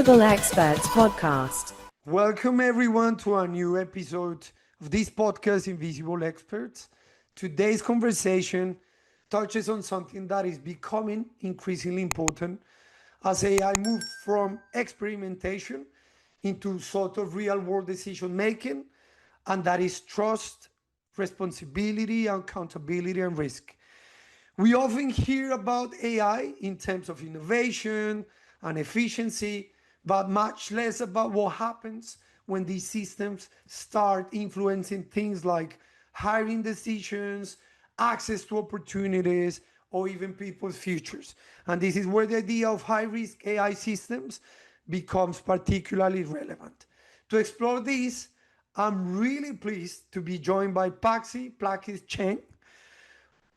Invisible Experts Podcast. Welcome, everyone, to a new episode of this podcast, Invisible Experts. Today's conversation touches on something that is becoming increasingly important as AI moves from experimentation into sort of real world decision making, and that is trust, responsibility, accountability, and risk. We often hear about AI in terms of innovation and efficiency, but much less about what happens when these systems start influencing things like hiring decisions, access to opportunities, or even people's futures. And this is where the idea of high risk AI systems becomes particularly relevant. To explore this, I'm really pleased to be joined by Paksy Plackis-Cheng.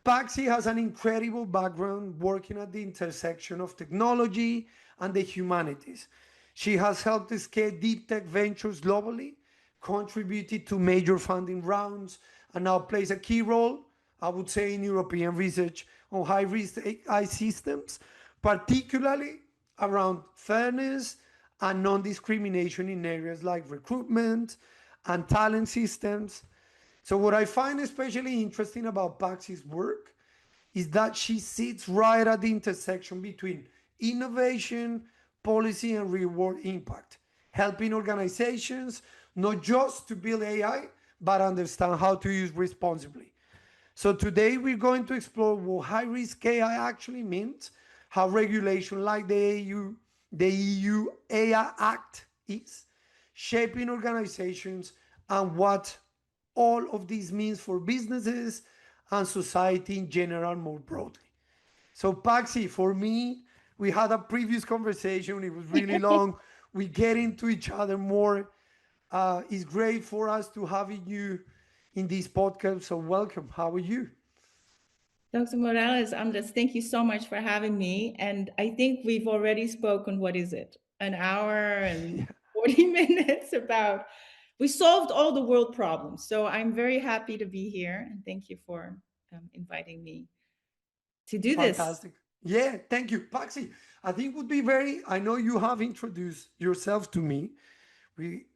Paxi has an incredible background working at the intersection of technology and the humanities. She has helped scale deep tech ventures globally, contributed to major funding rounds, and now plays a key role, I would say, in European research on high risk AI systems, particularly around fairness and non discrimination in areas like recruitment and talent systems. So, what I find especially interesting about Paxi's work is that she sits right at the intersection between innovation, policy, and real world impact, helping organizations not just to build AI, but understand how to use responsibly. So today we're going to explore what high risk AI actually means, how regulation like the EU AI Act is shaping organizations, and what all of this means for businesses and society in general more broadly. So, Paxi, for me, we had a previous conversation. It was really long. We get into each other more. It's great for us to have you in this podcast. So, welcome. How are you? Dr. Morales, Andres, thank you so much for having me. And I think we've already spoken, what is it? An hour and 40 minutes about, we solved all the world problems. So I'm very happy to be here. And thank you for inviting me to do this. Fantastic. Yeah, thank you, Paxi. I think would be very. I know you have introduced yourself to me. We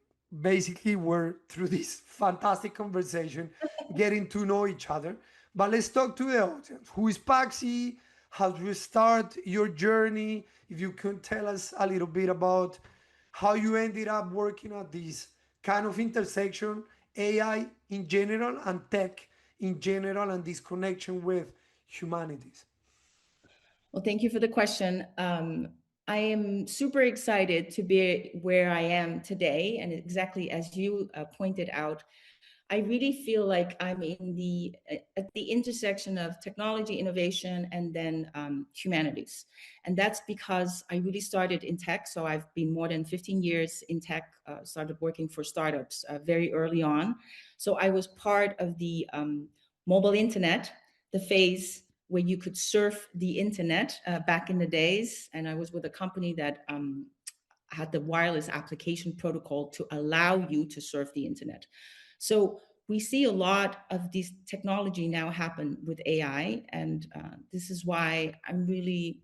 basically were through this fantastic conversation, getting to know each other. But let's talk to the audience. Who is Paxi? How do you start your journey? If you can tell us a little bit about how you ended up working at this kind of intersection, AI in general and tech in general, and this connection with humanities. Well, thank you for the question. I am super excited to be where I am today. And exactly as you pointed out, I really feel like I'm in the at the intersection of technology, innovation, and then humanities. And that's because I really started in tech. So I've been more than 15 years in tech, started working for startups very early on. So I was part of the mobile internet, the phase where you could surf the internet back in the days. And I was with a company that had the wireless application protocol to allow you to surf the internet. So we see a lot of this technology now happen with AI, and this is why I'm really,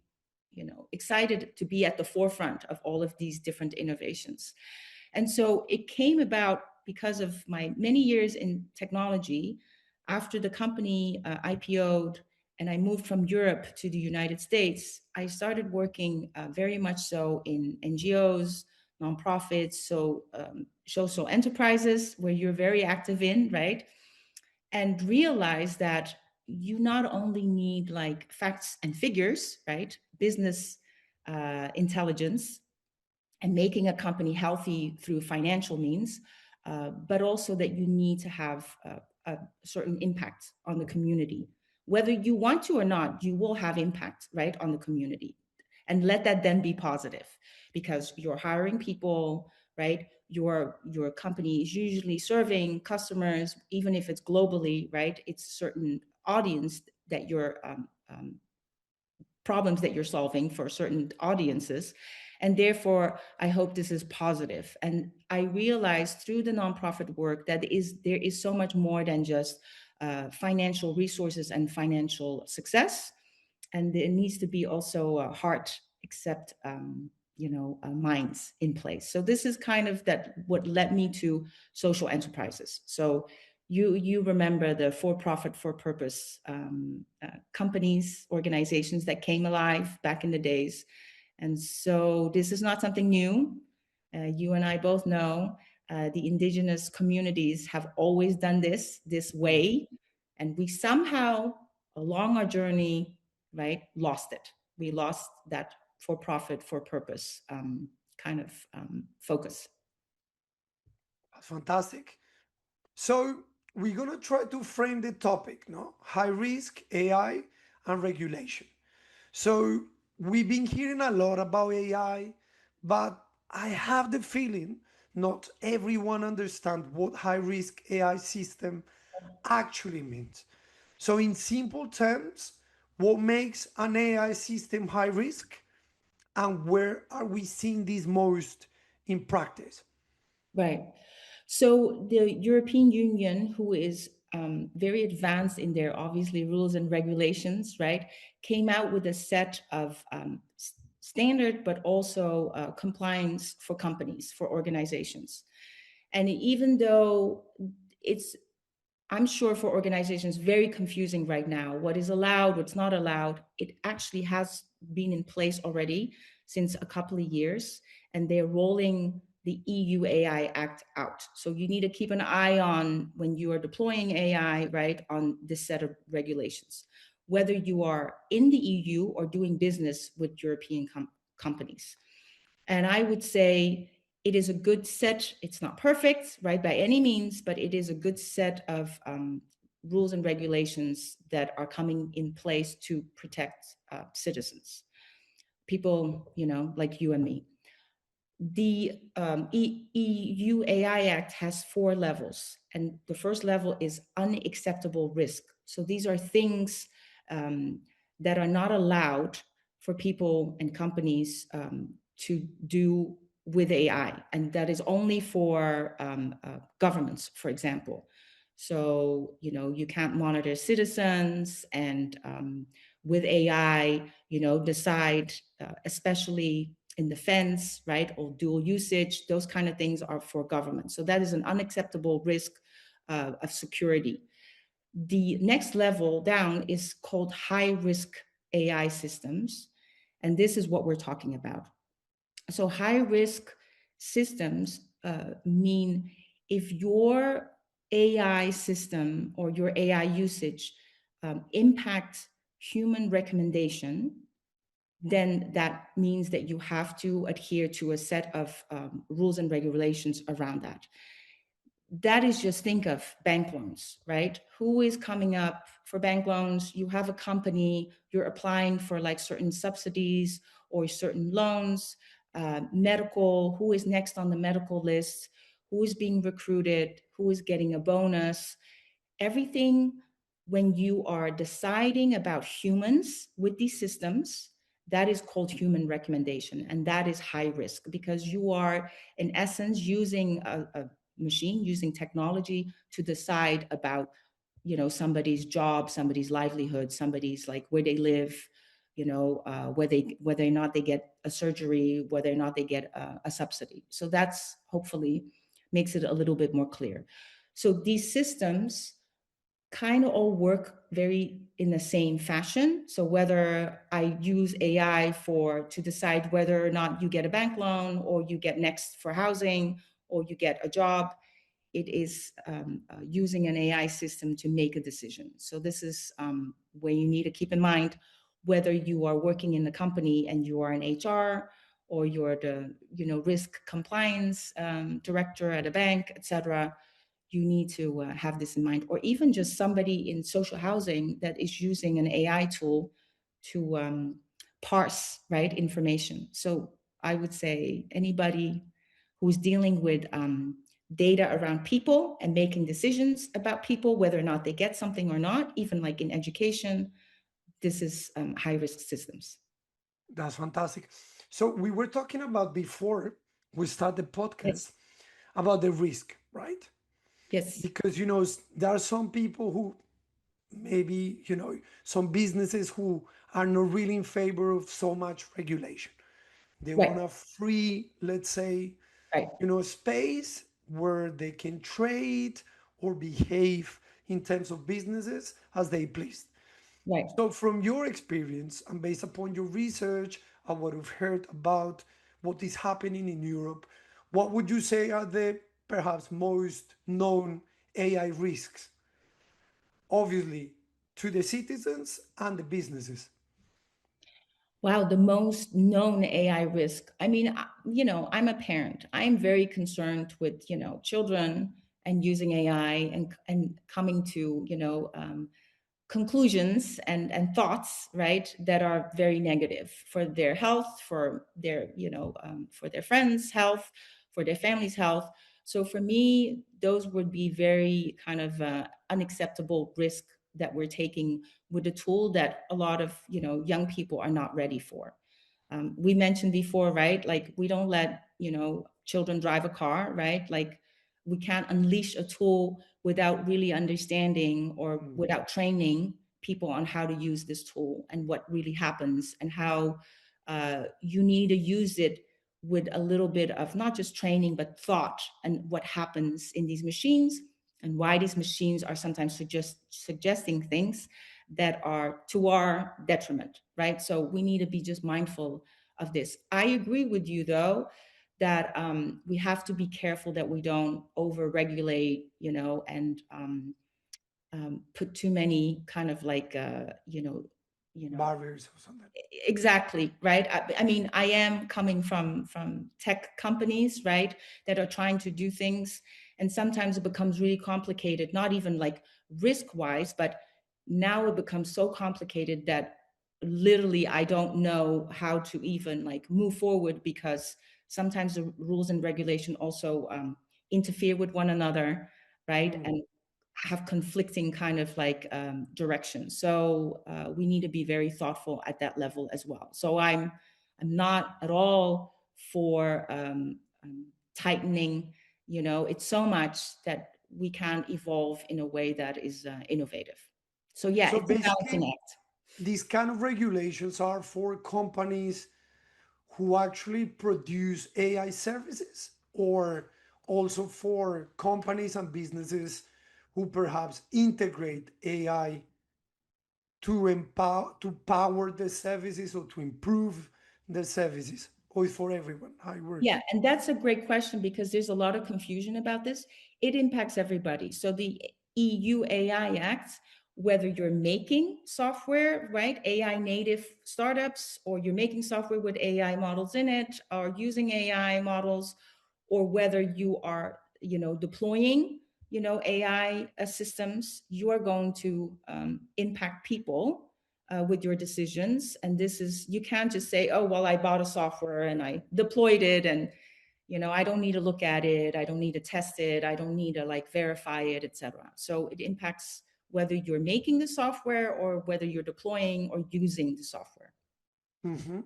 excited to be at the forefront of all of these different innovations. And so it came about because of my many years in technology. After the company IPO'd and I moved from Europe to the United States, I started working very much so in NGOs, nonprofits, social enterprises where you're very active in, right? And realize that you not only need like facts and figures, right? Business intelligence and making a company healthy through financial means, but also that you need to have a certain impact on the community. Whether you want to or not, you will have impact, right, on the community. And let that then be positive because you're hiring people, right? Your company is usually serving customers, even if it's globally, right? It's certain audience that you're problems that you're solving for certain audiences. And therefore, I hope this is positive. And I realized through the nonprofit work that there is so much more than just financial resources and financial success. And there needs to be also a heart, except minds in place. So this is kind of that what led me to social enterprises. So you remember the for-profit, for-purpose companies, organizations that came alive back in the days. And so this is not something new. You and I both know the indigenous communities have always done this way, and we somehow along our journey, right, lost it. We lost that for-profit, for-purpose kind of focus. That's fantastic. So we're gonna try to frame the topic, no? High risk, AI, and regulation. So we've been hearing a lot about AI, but I have the feeling not everyone understands what high risk AI system actually means. So in simple terms, what makes an AI system high risk and where are we seeing this most in practice? Right. So the European Union, who is very advanced in their obviously rules and regulations, right, came out with a set of standard, but also compliance for companies, for organizations. And even though it's, I'm sure for organizations, very confusing right now, what is allowed, what's not allowed, it actually has been in place already since a couple of years, and they're rolling the EU AI Act out. So you need to keep an eye on when you are deploying AI, right, on this set of regulations, whether you are in the EU or doing business with European companies. And I would say it is a good set. It's not perfect, right, by any means, but it is a good set of rules and regulations that are coming in place to protect citizens, people, like you and me. The EU AI Act has 4 levels, and the first level is unacceptable risk. So these are things that are not allowed for people and companies to do with AI, and that is only for governments, for example. So you can't monitor citizens, and with AI, decide, especially in defense, right, or dual usage, those kind of things are for government. So that is an unacceptable risk of security. The next level down is called high risk AI systems. And this is what we're talking about. So high risk systems mean if your AI system or your AI usage impacts human recommendation, then that means that you have to adhere to a set of rules and regulations around that. That is, just think of bank loans, right? Who is coming up for bank loans? You have a company, you're applying for like certain subsidies or certain loans, medical, who is next on the medical list, who is being recruited, who is getting a bonus, everything. When you are deciding about humans with these systems, that is called human recommendation, and that is high risk because you are in essence using a machine, using technology to decide about somebody's job, somebody's livelihood, somebody's like where they live, whether or not they get a surgery, whether or not they get a subsidy. So that's hopefully makes it a little bit more clear. So these systems kind of all work very in the same fashion. So whether I use AI to decide whether or not you get a bank loan, or you get next for housing, or you get a job, it is using an AI system to make a decision. So this is where you need to keep in mind whether you are working in the company and you are an HR, or you're the risk compliance director at a bank, etc. You need to have this in mind, or even just somebody in social housing that is using an AI tool to parse, right, information. So I would say anybody who's dealing with data around people and making decisions about people, whether or not they get something or not, even like in education, this is high risk systems. That's fantastic. So we were talking about before we start the podcast Yes. about the risk, right? Yes. Because there are some people who maybe some businesses who are not really in favor of so much regulation. They Right, want a free, let's say, right, space where they can trade or behave in terms of businesses as they please. right. So, from your experience and based upon your research and what you've heard about what is happening in Europe, what would you say are the perhaps most known AI risks? Obviously, to the citizens and the businesses. Wow, the most known AI risk. I mean, I'm a parent. I'm very concerned with, children and using AI and coming to, conclusions and thoughts, right, that are very negative for their health, for their for their friends' health, for their family's health. So for me, those would be very kind of unacceptable risk that we're taking with a tool that a lot of young people are not ready for. We mentioned before, right? Like we don't let children drive a car, right? Like we can't unleash a tool without really understanding or Mm. without training people on how to use this tool and what really happens and how you need to use it with a little bit of not just training but thought and what happens in these machines and why these machines are sometimes suggesting things that are to our detriment, right? So we need to be just mindful of this. I agree with you though that we have to be careful that we don't over-regulate, and put too many kind of like, you know, Barriers or something. exactly, right. I mean, I am coming from tech companies, right, that are trying to do things, and sometimes it becomes really complicated, not even like risk wise, but now it becomes so complicated that literally I don't know how to even like move forward, because sometimes the rules and regulation also interfere with one another, right, Mm. and have conflicting kind of like directions. So we need to be very thoughtful at that level as well. So I'm not at all for tightening. It's so much that we can evolve in a way that is innovative. So yeah, So it's a basically, balancing act. these kind of regulations are for companies who actually produce AI services, or also for companies and businesses who perhaps integrate AI to empower, to power the services or to improve the services, or it's for everyone? How it works? Yeah, and that's a great question because there's a lot of confusion about this. It impacts everybody. So the EU AI Act, whether you're making software, right, AI native startups, or you're making software with AI models in it, or using AI models, or whether you are, deploying, AI systems, you are going to impact people with your decisions. And this is, you can't just say, oh, well, I bought a software and I deployed it, and, I don't need to look at it. I don't need to test it. I don't need to like verify it, etc. So it impacts whether you're making the software or whether you're deploying or using the software. Hmm.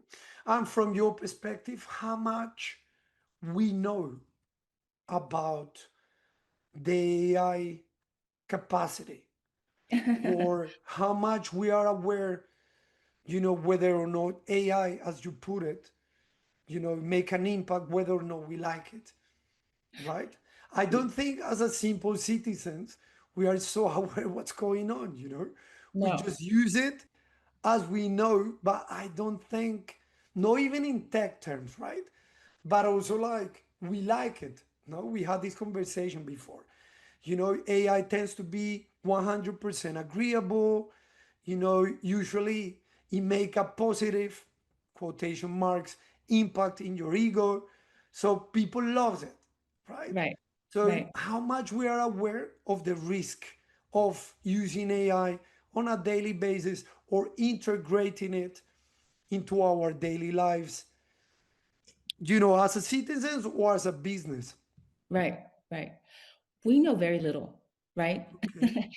And from your perspective, how much we know about the AI capacity, or how much we are aware, whether or not AI, as you put it, make an impact, whether or not we like it, right? I don't think as a simple citizens, we are so aware what's going on, We No, just use it as we know, but I don't think, not even in tech terms, right? But also like we like it. No, we had this conversation before. AI tends to be 100% agreeable. Usually it make a positive, quotation marks, impact in your ego. So people loves it, right? right, So right. how much we are aware of the risk of using AI on a daily basis or integrating it into our daily lives, as a citizens or as a business. Right, right. We know very little, right? Okay.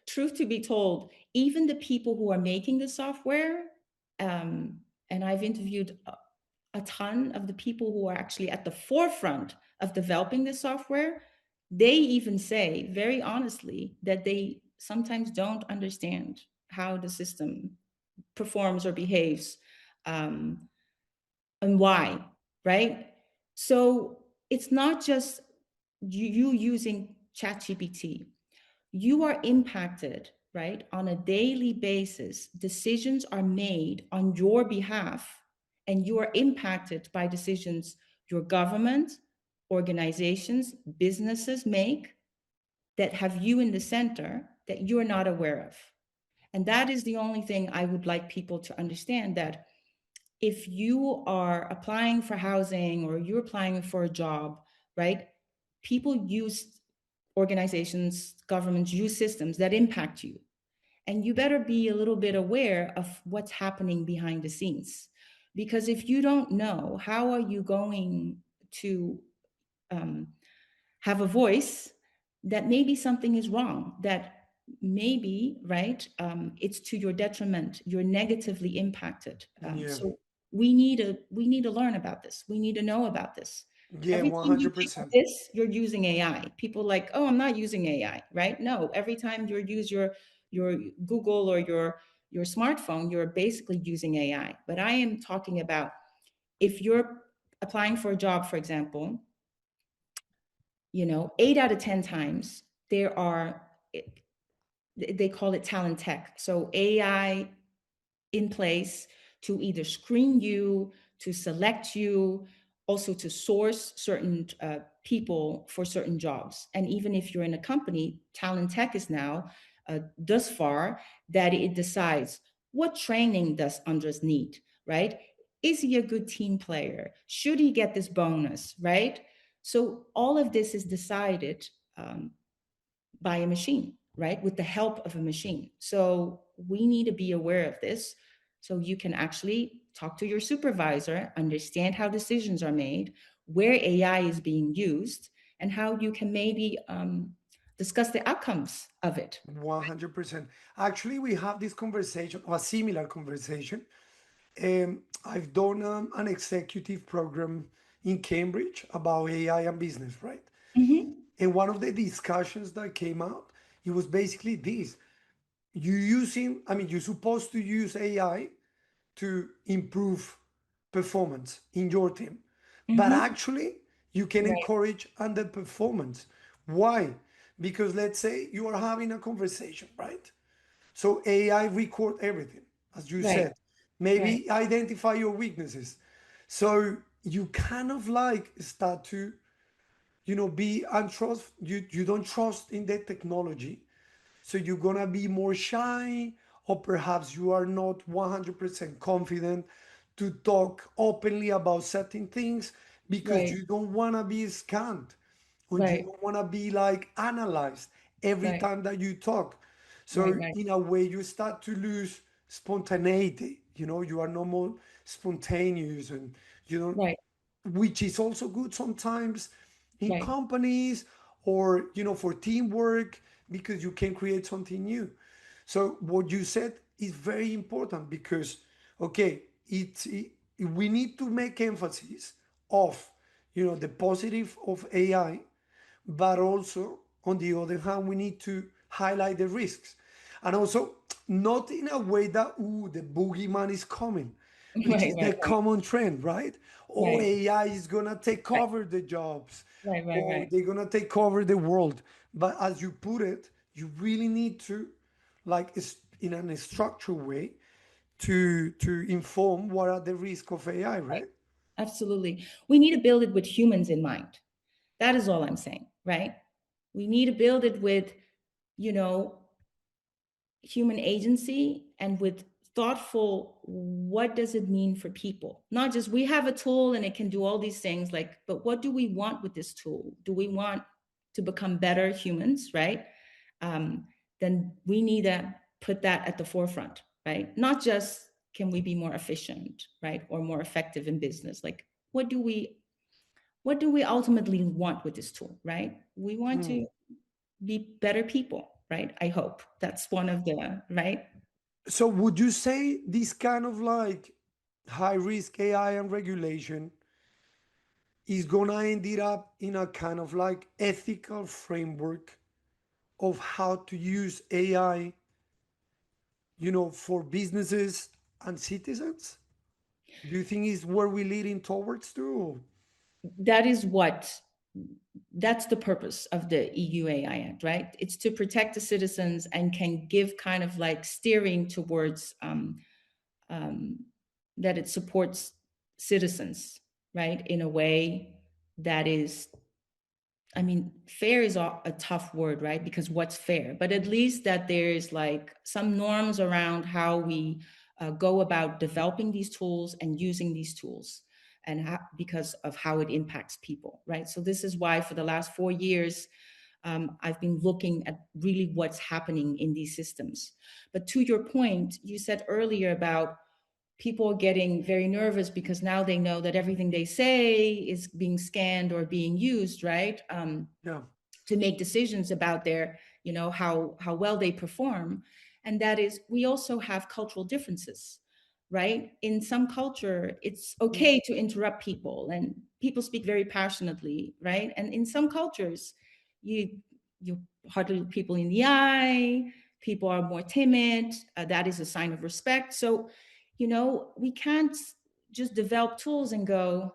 Truth to be told, even the people who are making the software, and I've interviewed a ton of the people who are actually at the forefront of developing the software, they even say very honestly that they sometimes don't understand how the system performs or behaves. Um, and why, right? So it's not just you using ChatGPT. You are impacted, right? On a daily basis. Decisions are made on your behalf, and you are impacted by decisions your government, organizations, businesses make that have you in the center that you're not aware of. And that is the only thing I would like people to understand, that if you are applying for housing or you're applying for a job, right? People use organizations, governments use systems that impact you. And you better be a little bit aware of what's happening behind the scenes. Because if you don't know, how are you going to um, have a voice that maybe something is wrong, that maybe, right, it's to your detriment, you're negatively impacted. Yeah. So we need to learn about this, we need to know about this. Yeah, Every time you check 100%. this, you're using AI. People like, oh, I'm not using AI, right? No, every time you use your Google or your smartphone, you're basically using AI. But I am talking about, if you're applying for a job, for example, 8 out of 10 times there are, they call it talent tech. So AI in place to either screen you, to select you, also to source certain people for certain jobs. And even if you're in a company, talent tech is now thus far that it decides what training does Andres need, right? Is he a good team player? Should he get this bonus, right? So all of this is decided um, by a machine, right? With the help of a machine. So we need to be aware of this so you can actually talk to your supervisor, understand how decisions are made, where AI is being used, and how you can maybe discuss the outcomes of it. 100%. Actually, we have this conversation, or a similar conversation. I've done an executive program in Cambridge about AI and business, right? Hmm. And one of the discussions that came out, it was basically this. You're supposed to use AI to improve performance in your team. But Hmm. actually, you can Right, encourage underperformance. Why? Because let's say you are having a conversation, right? So AI record everything, as you right, said. right, Maybe identify your weaknesses. So you kind of like start to, be untrust. You don't trust in the technology, so you're gonna be more shy, or perhaps you are not 100% confident to talk openly about certain things because right, you don't wanna be scanned, or you right, don't wanna be like analyzed every right, time that you talk. right, So right, in a way, you start to lose spontaneity. You are no more spontaneous, and you don't, right, which is also good sometimes in right, companies, or for teamwork, because you can create something new. So what you said is very important, because okay, we need to make emphasis of the positive of AI, but also on the other hand we need to highlight the risks, and also not in a way that, ooh, the boogeyman is coming, which right, is the right, right, common trend, right? Oh, right, AI is gonna take right, over the jobs, right, right, or right. they're gonna take over the world. But as you put it, you really need to, like, in a structured way, to inform what are the risks of AI, Right. right? Absolutely. We need to build it with humans in mind. That is all I'm saying, right? We need to build it with, you know, human agency and with thoughtful, what does it mean for people? Not just we have a tool and it can do all these things, like, but what do we want with this tool? Do we want to become better humans, right? Um, then we need to put that at the forefront, right? Not just can we be more efficient, right? Or more effective in business. Like, what do we ultimately want with this tool, right? We want Hmm. to be better people, right? I hope that's one of the, right? So would you say this kind of like high risk AI and regulation is gonna end it up in a kind of like ethical framework of how to use AI, for businesses and citizens? Do you think is where we're leading towards to? That is what that's the purpose of the EU AI Act, right? It's to protect the citizens and can give kind of like steering towards um, that it supports citizens, right, in a way that is, I mean, fair is a tough word, right? Because what's fair? But at least that there's like some norms around how we go about developing these tools and using these tools, and because of how it impacts people, right? So this is why for the last 4 years, I've been looking at really what's happening in these systems. But to your point, you said earlier about people getting very nervous because now they know that everything they say is being scanned or being used, right? Yeah. To make decisions about their, how well they perform. And that is, we also have cultural differences, right? In some culture, it's okay to interrupt people, and people speak very passionately, right? And in some cultures, you you hardly look people in the eye. People are more timid. That is a sign of respect. So, we can't just develop tools and go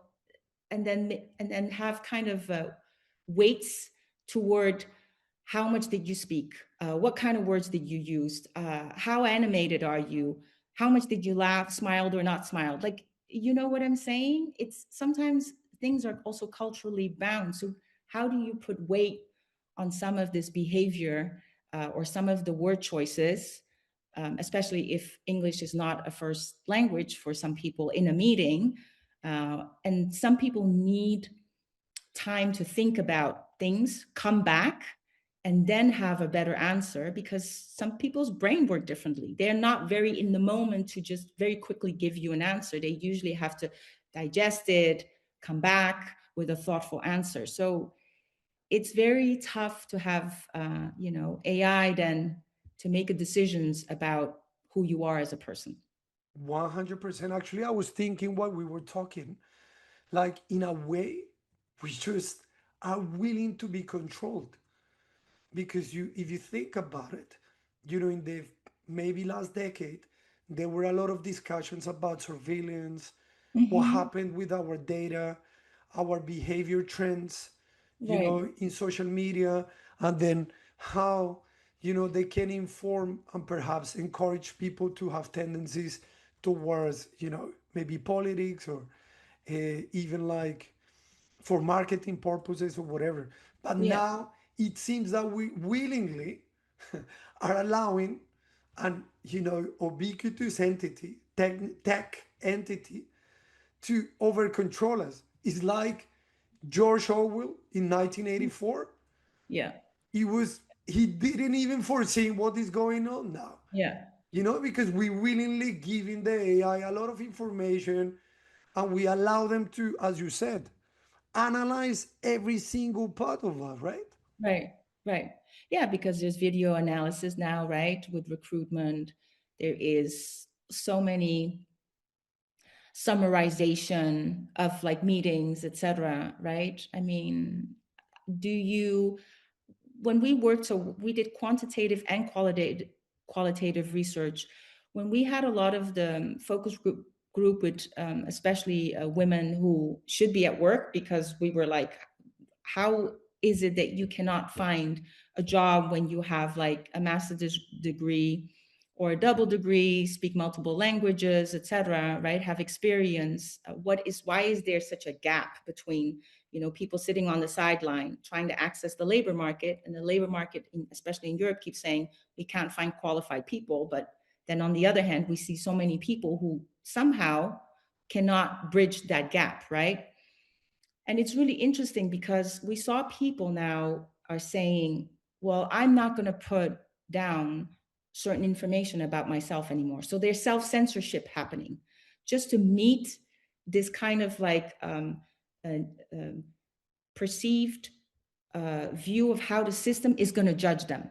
and then have kind of weights toward how much did you speak, what kind of words did you use, how animated are you, how much did you laugh, smiled or not smiled, like, you know what I'm saying? It's sometimes things are also culturally bound. So how do you put weight on some of this behavior, or some of the word choices, especially if English is not a first language for some people in a meeting. And some people need time to think about things, come back, and then have a better answer, because some people's brain work differently. They're not very in the moment to just very quickly give you an answer. They usually have to digest it, come back with a thoughtful answer. So it's very tough to have, AI then to make decisions about who you are as a person. 100%. Actually, I was thinking while we were talking, like in a way, we just are willing to be controlled. Because if you think about it, in the maybe last decade, there were a lot of discussions about surveillance, what Mm-hmm. happened with our data, our behavior trends, Right. in social media, and then how, they can inform and perhaps encourage people to have tendencies towards, maybe politics or even like for marketing purposes or whatever. But Yeah. now it seems that we willingly are allowing an ubiquitous entity, tech entity, to over control us. It's like George Orwell in 1984. Yeah. He didn't even foresee what is going on now. Yeah. Because we willingly giving the AI a lot of information, and we allow them to, as you said, analyze every single part of us, right? Right, right. Yeah, because there's video analysis now, right? With recruitment, there is so many summarization of like meetings, etc. Right? I mean, do you when we worked, so we did quantitative and qualitative research. When we had a lot of the focus group with especially women who should be at work, because we were like, how is it that you cannot find a job when you have like a master's degree or a double degree, speak multiple languages, etc., right? Have experience. Why is there such a gap between, people sitting on the sideline trying to access the labor market, and the labor market, especially in Europe, keeps saying we can't find qualified people, but then on the other hand, we see so many people who somehow cannot bridge that gap, right? And it's really interesting because we saw people now are saying, well, I'm not going to put down certain information about myself anymore. So there's self censorship happening just to meet this kind of like a, a perceived view of how the system is going to judge them,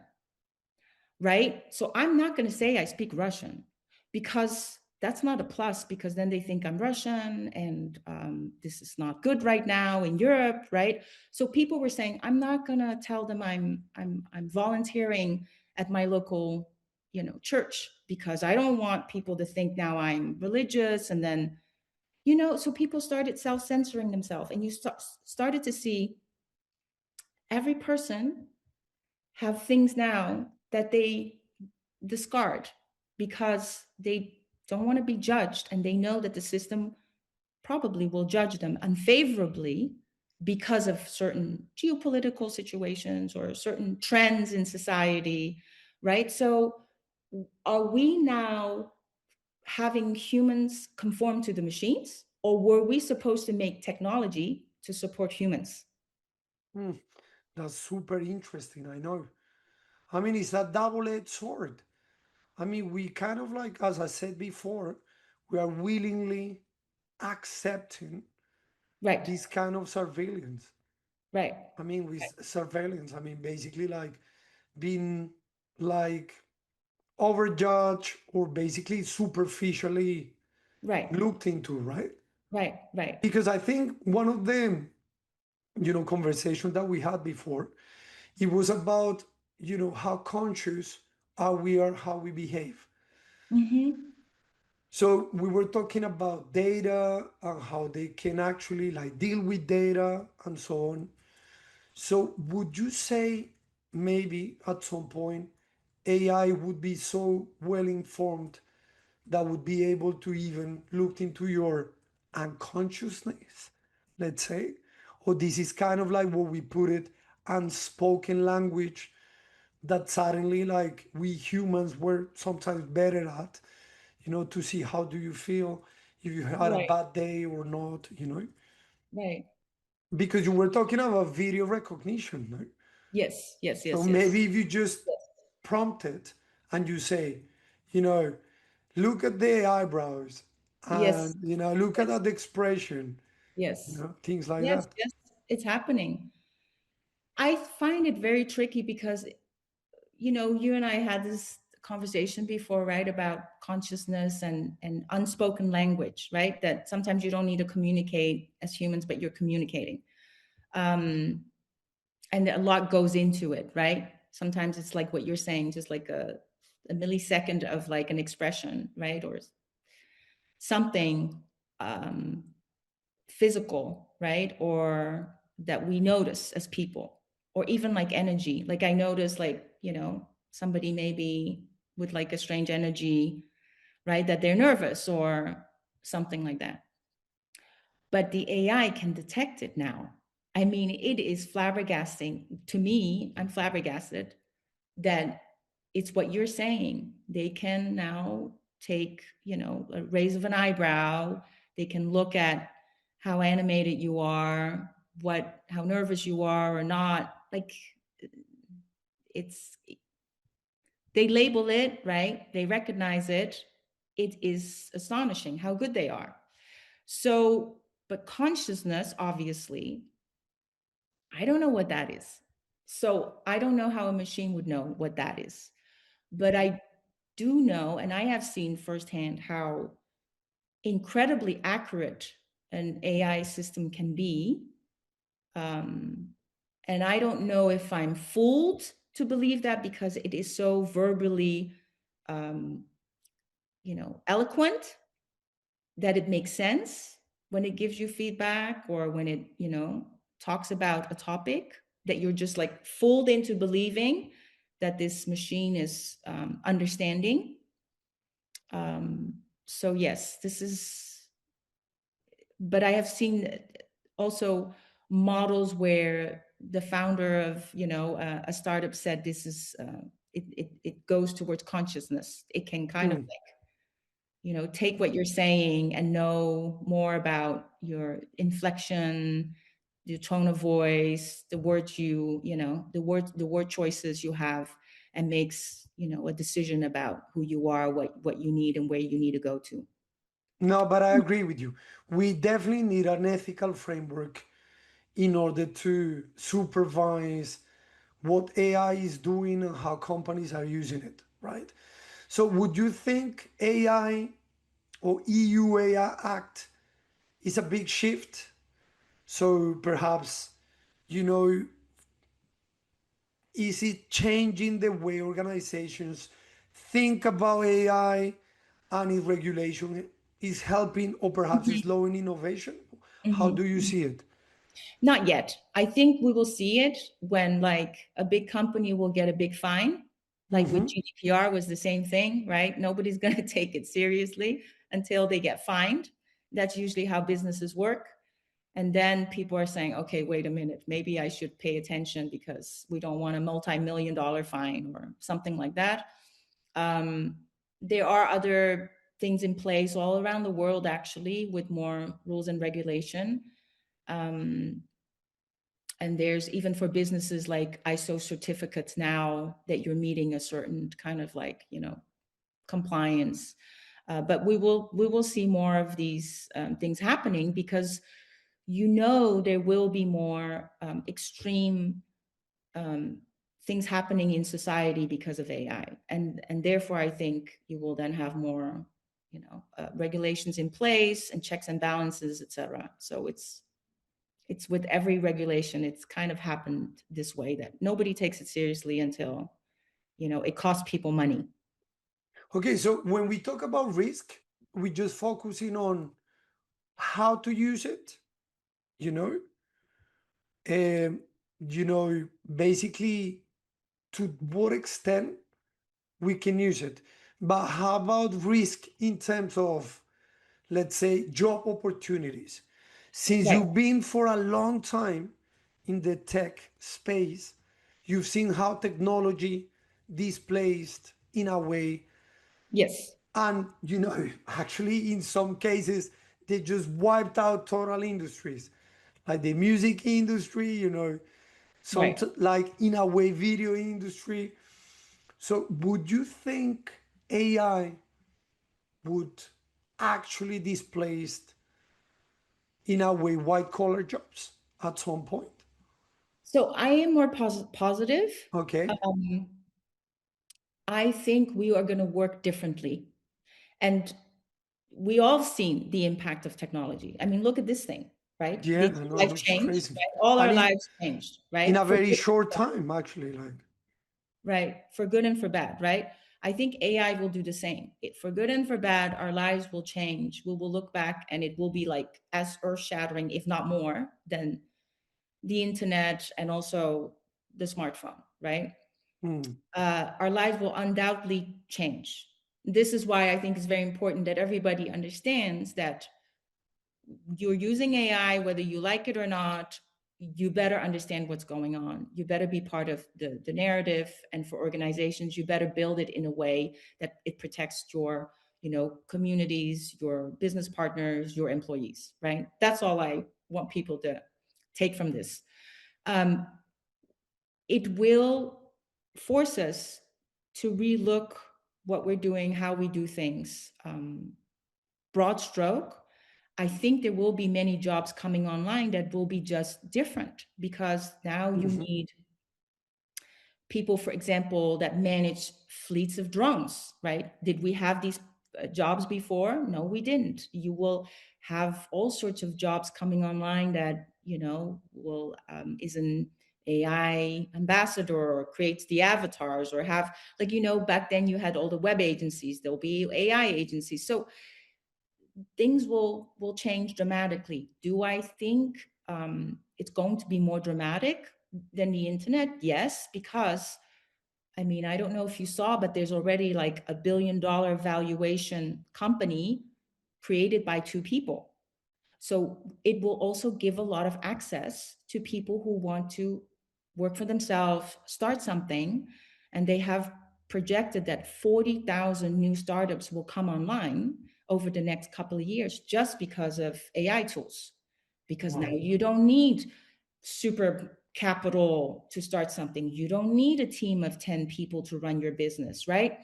right? So I'm not going to say I speak Russian, because that's not a plus, because then they think I'm Russian, and this is not good right now in Europe, right? So people were saying I'm not going to tell them I'm volunteering at my local, church, because I don't want people to think now I'm religious, and then So people started self-censoring themselves, and you started to see every person have things now that they discard because they don't want to be judged, and they know that the system probably will judge them unfavorably because of certain geopolitical situations or certain trends in society, right? So are we now having humans conform to the machines, or were we supposed to make technology to support humans? Hmm, that's super interesting. I know. I mean, it's a double-edged sword. I mean, we kind of like, as I said before, we are willingly accepting Right, this kind of surveillance. right, I mean, with surveillance, I mean, basically like being like overjudged or basically superficially right, looked into, right? right, right. Because I think one of the, conversation that we had before, it was about, how conscious are we are how we behave. Mm-hmm. So we were talking about data and how they can actually like deal with data and so on. So would you say maybe at some point AI would be so well informed that would be able to even look into your unconsciousness, let's say? Or this is kind of like what we put it, unspoken language that suddenly like we humans were sometimes better at, to see how do you feel if you had a Right, bad day or not, right. because you were talking about video recognition, no? Yes, yes, So yes, yes, maybe if you just prompt it and you say, you know, look at the eyebrows and, yes, look at yes, that expression, yes, things like yes, that. yes. It's happening. I find it very tricky because, you and I had this conversation before, right, about consciousness and unspoken language, right? That sometimes you don't need to communicate as humans, but you're communicating. Um, and a lot goes into it, right? Sometimes it's like what you're saying, just like a millisecond of like an expression, right? Or something um, physical, right? Or that we notice as people, or even like energy. Like I notice, like, somebody maybe with like a strange energy, right? That they're nervous or something like that. But the AI can detect it now. I mean, it is flabbergasting to me. I'm flabbergasted that it's what you're saying. They can now take, a raise of an eyebrow. They can look at how animated you are, how nervous you are or not. Like it's, they label it, right? They recognize it. It is astonishing how good they are. So, but consciousness, obviously, I don't know what that is. So I don't know how a machine would know what that is. But I do know, and I have seen firsthand how incredibly accurate an AI system can be. Um, and I don't know if I'm fooled to believe that because it is so verbally, um, eloquent, that it makes sense when it gives you feedback, or when it, talks about a topic, that you're just like fooled into believing that this machine is understanding. So yes, this is, but I have seen also models where the founder of, a startup said this is, it goes towards consciousness. It can kind of Hmm. like, take what you're saying and know more about your inflection, the tone of voice, the words the word choices you have, and makes, a decision about who you are, what you need, and where you need to go to. No, but I agree with you. We definitely need an ethical framework in order to supervise what AI is doing and how companies are using it, right? So, would you think AI or EU AI Act is a big shift? So, perhaps, you know, is it changing the way organizations think about AI and its regulation? is helping or perhaps is slowing innovation? How do you Mhm. see it? Not yet. I think we will see it when like a big company will get a big fine. Like with Hmm. GDPR was the same thing, right? Nobody's going to take it seriously until they get fined. That's usually how businesses work. And then people are saying, okay, wait a minute, maybe I should pay attention because we don't want a multi-million dollar fine or something like that. Um, there are other things in place all around the world, actually, with more rules and regulation. Um, and there's even for businesses like ISO certificates now that you're meeting a certain kind of like, compliance. But we will see more of these things happening because there will be more extreme um, things happening in society because of AI, and therefore I think you will then have more regulations in place and checks and balances, etc. So it's with every regulation, it's kind of happened this way that nobody takes it seriously until it costs people money. Okay, so when we talk about risk, we just focusing on how to use it, you know, um, basically to what extent we can use it. But how about risk in terms of, let's say, job opportunities? Since Right. you've been for a long time in the tech space, you've seen how technology displaced in a way. Yes. And, actually, in some cases, they just wiped out total industries, like the music industry, some Right. like in a way, video industry. So, would you think AI would actually displace, in a way, white collar jobs at some point? So I am more positive. Okay. um, I think we are going to work differently. And we all seen the impact of technology. I mean, look at this thing, right? Yeah, Did I your know, life looks change? crazy. Right? All And our in, lives changed, in right? a For very good, short time, actually, like. right? For good and for bad, right? I think AI will do the same. For good and for bad, our lives will change. We will look back and it will be like as earth shattering, if not more, than the internet and also the smartphone, right? Hmm. Our lives will undoubtedly change. This is why I think it's very important that everybody understands that you're using AI, whether you like it or not, you better understand what's going on. You better be part of the narrative. And for organizations, you better build it in a way that it protects your, communities, your business partners, your employees, right? That's all I want people to take from this. Um, it will force us to relook what we're doing, how we do things. Broad stroke, I think there will be many jobs coming online that will be just different because now you Mhm. need people, for example, that manage fleets of drones, right? Did we have these jobs before? No, we didn't. You will have all sorts of jobs coming online that, will is an AI ambassador or creates the avatars or have, like, back then you had all the web agencies, there'll be AI agencies. So things will change dramatically. Do I think it's going to be more dramatic than the internet? Yes, because I mean, I don't know if you saw, but there's already like $1 billion valuation company created by two people. So it will also give a lot of access to people who want to work for themselves, start something, and they have projected that 40,000 new startups will come online over the next couple of years just because of AI tools. Because now Wow. you don't need super capital to start something. You don't need a team of 10 people to run your business, right?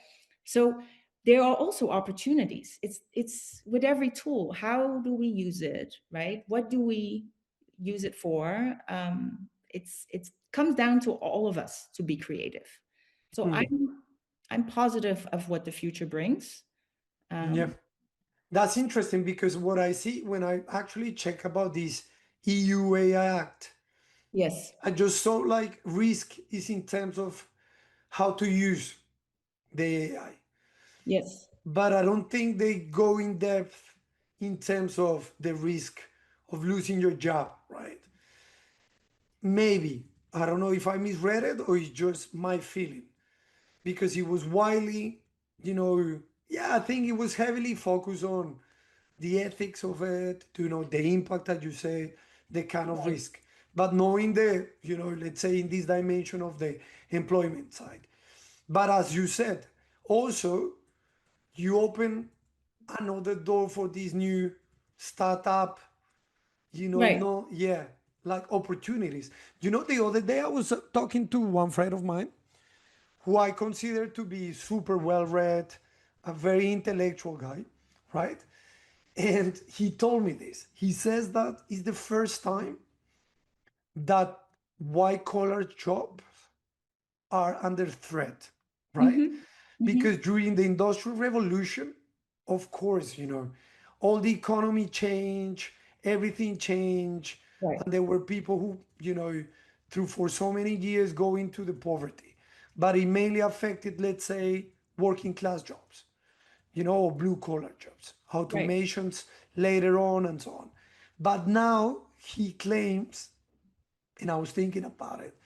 So there are also opportunities. It's with every tool. How do we use it, right? What do we use it for? It's comes down to all of us to be creative. So Hmm. I'm positive of what the future brings. Yeah. Um, That's interesting because what I see when I actually check about this EU AI Act, yes, I just saw like risk is in terms of how to use the AI, yes, but I don't think they go in depth. in terms of the risk of losing your job, right? Maybe. I don't know if I misread it or it's just my feeling because it was widely, you know, yeah, I think it was heavily focused on the ethics of it, the impact that you say, the kind of Right. risk. But knowing the, let's say in this dimension of the employment side. But as you said, also you open another door for this new startup, Right. no, yeah, like opportunities. The other day I was talking to one friend of mine who I consider to be super well read, a very intellectual guy, right? And he told me this. He says that it's the first time that white collar jobs are under threat, right? Mm-hmm. Mm-hmm. Because during the Industrial Revolution, of course, all the economy changed, everything changed, Right. and there were people who, through for so many years go into the poverty. But it mainly affected, let's say, working class jobs, or blue collar jobs, Right. automations later on, and so on. But now he claims, and I was thinking about it,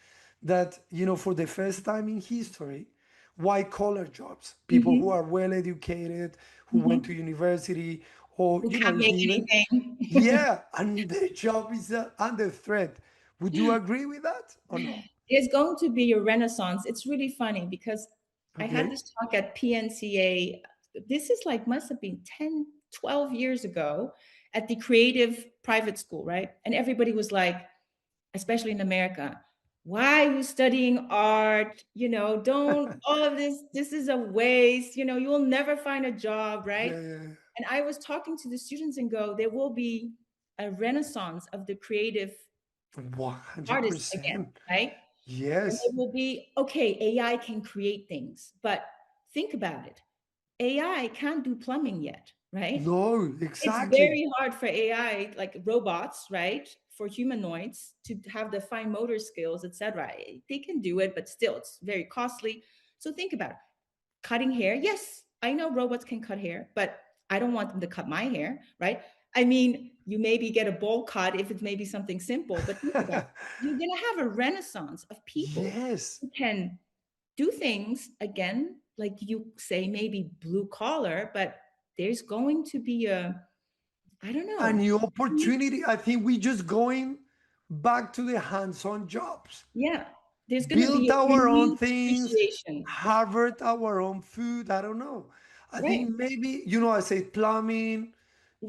that, for the first time in history, white collar jobs, people who Mm-hmm. are well educated, who went to Mm-hmm. university, or, Who can't make even, anything. yeah, and their job is under threat. Would you agree with that or no? There's going to be a renaissance. It's really funny because I had Okay. this talk at PNCA. This is like, must have been 10, 12 years ago at the creative private school, right? And everybody was like, especially in America, why are you studying art? Don't, all of this is a waste. You will never find a job, right? Yeah, yeah, And I was talking to the students and go, there will be a renaissance of the creative yeah. artists again, 100%. right? And Yes. it will be, okay, AI can create things, but think about it. AI can't do plumbing yet, right? No, It's exactly. very hard for AI, like robots, right? For humanoids to have the fine motor skills, etc. They can do it, but still, it's very costly. So think about it. Cutting hair. Yes, I know robots can cut hair, but I don't want them to cut my hair, right? I mean, you maybe get a bowl cut if it's maybe something simple, but think about it. You're going to have a renaissance of people Yes. who can do things again, like you say, maybe blue collar, but there's going to be I don't A know. new opportunity. I think we just going back to the hands-on jobs. Yeah, there's going to be Build a our own renewed things, appreciation. harvest our own food. I don't know. I Right. think maybe, I say plumbing,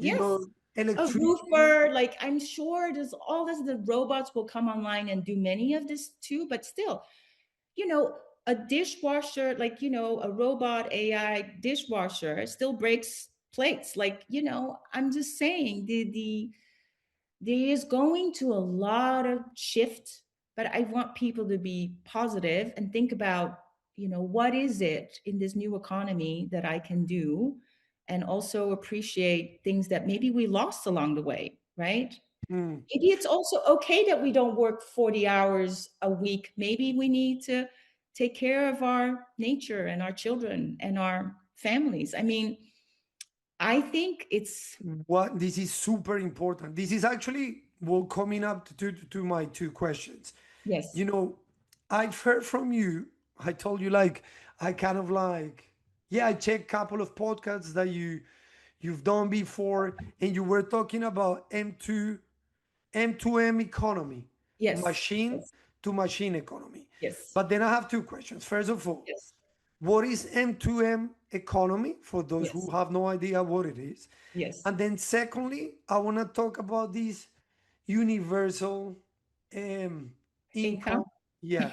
you Yes. know, A electricity. roofer, like I'm sure there's all this, the robots will come online and do many of this too, but still, you know, a dishwasher, like, a robot AI dishwasher still breaks plates. Like, I'm just saying there is going to a lot of shift, but I want people to be positive and think about, what is it in this new economy that I can do, and also appreciate things that maybe we lost along the way, right? Hmm. Maybe it's also okay that we don't work 40 hours a week. Maybe we need to take care of our nature and our children and our families. I mean, I think it's, What this is super important. This is actually well coming up to my two questions. yes, You know, I've heard from you. I told you like I kind of like, yeah, I checked a couple of podcasts that you've done before, and you were talking about M2M economy, yes, machine yes, to machine economy. yes, But then I have two questions. First of all, yes, what is M2M economy for those who yes, have no idea what it is? yes. And then secondly, I want to talk about this universal um, Income. income. Yeah.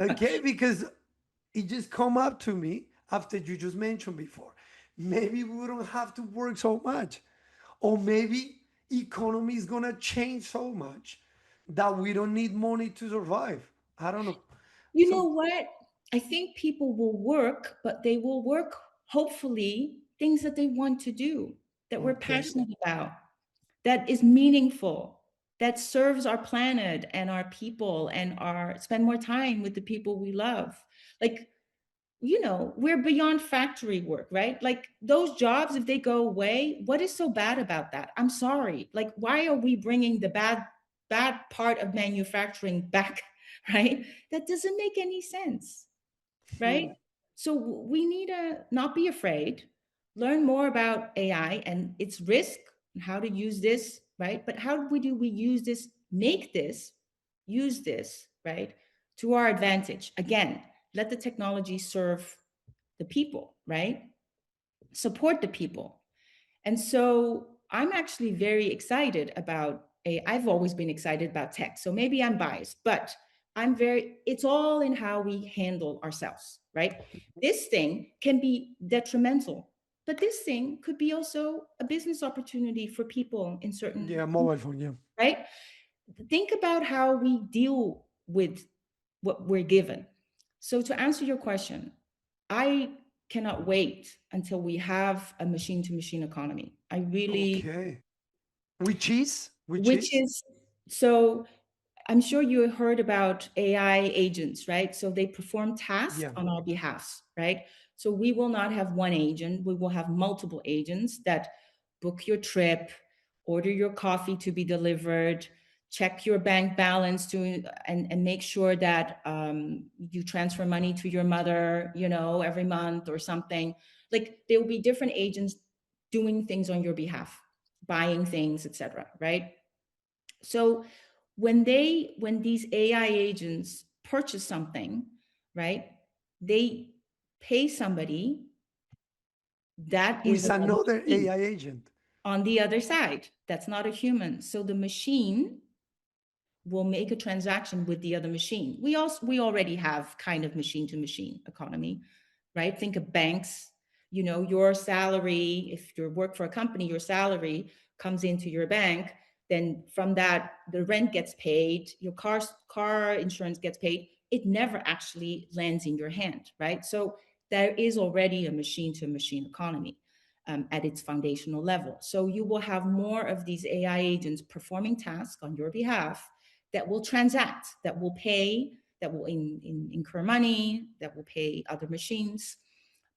Okay, because it just come up to me after you just mentioned before. Maybe we don't have to work so much, or maybe economy is gonna change so much that we don't need money to survive. I don't know. You know So what? I think people will work, but they will work, hopefully, things that they want to do, that we're okay, passionate about, that is meaningful, that serves our planet and our people and our spend more time with the people we love. Like, we're beyond factory work, right? Like those jobs, if they go away, what is so bad about that? I'm sorry. Like, why are we bringing the bad part of manufacturing back, right? That doesn't make any sense, right? So we need to not be afraid, learn more about AI and its risk and how to use this, right? But how do we use this, use this, right, to our advantage? Again, let the technology serve the people, right? Support the people. And so I'm actually very excited about I've always been excited about tech. So maybe I'm biased, but it's all in how we handle ourselves, right? This thing can be detrimental, but this thing could be also a business opportunity for people in certain, Yeah, mobile phone. Yeah. right? Think about how we deal with what we're given. So to answer your question, I cannot wait until we have a machine to machine economy. I really, Okay. Which is? Which which is? is, so I'm sure you heard about AI agents, right? So they perform tasks Yeah. on our behalf, right? So we will not have one agent, we will have multiple agents that book your trip, order your coffee to be delivered, check your bank balance and make sure that you transfer money to your mother, every month or something. Like there will be different agents doing things on your behalf, buying things, etc. Right? So when these AI agents purchase something, right, they pay somebody that Who is is another another machine AI agent? on the other side. That's not a human. So the machine will make a transaction with the other machine. We already have kind of machine to machine economy, right? Think of banks. Your salary, if you work for a company, your salary comes into your bank. Then from that, the rent gets paid, your car insurance gets paid. It never actually lands in your hand, right? So there is already a machine to machine economy at its foundational level. So you will have more of these AI agents performing tasks on your behalf that will transact, that will pay, that will incur money, that will pay other machines.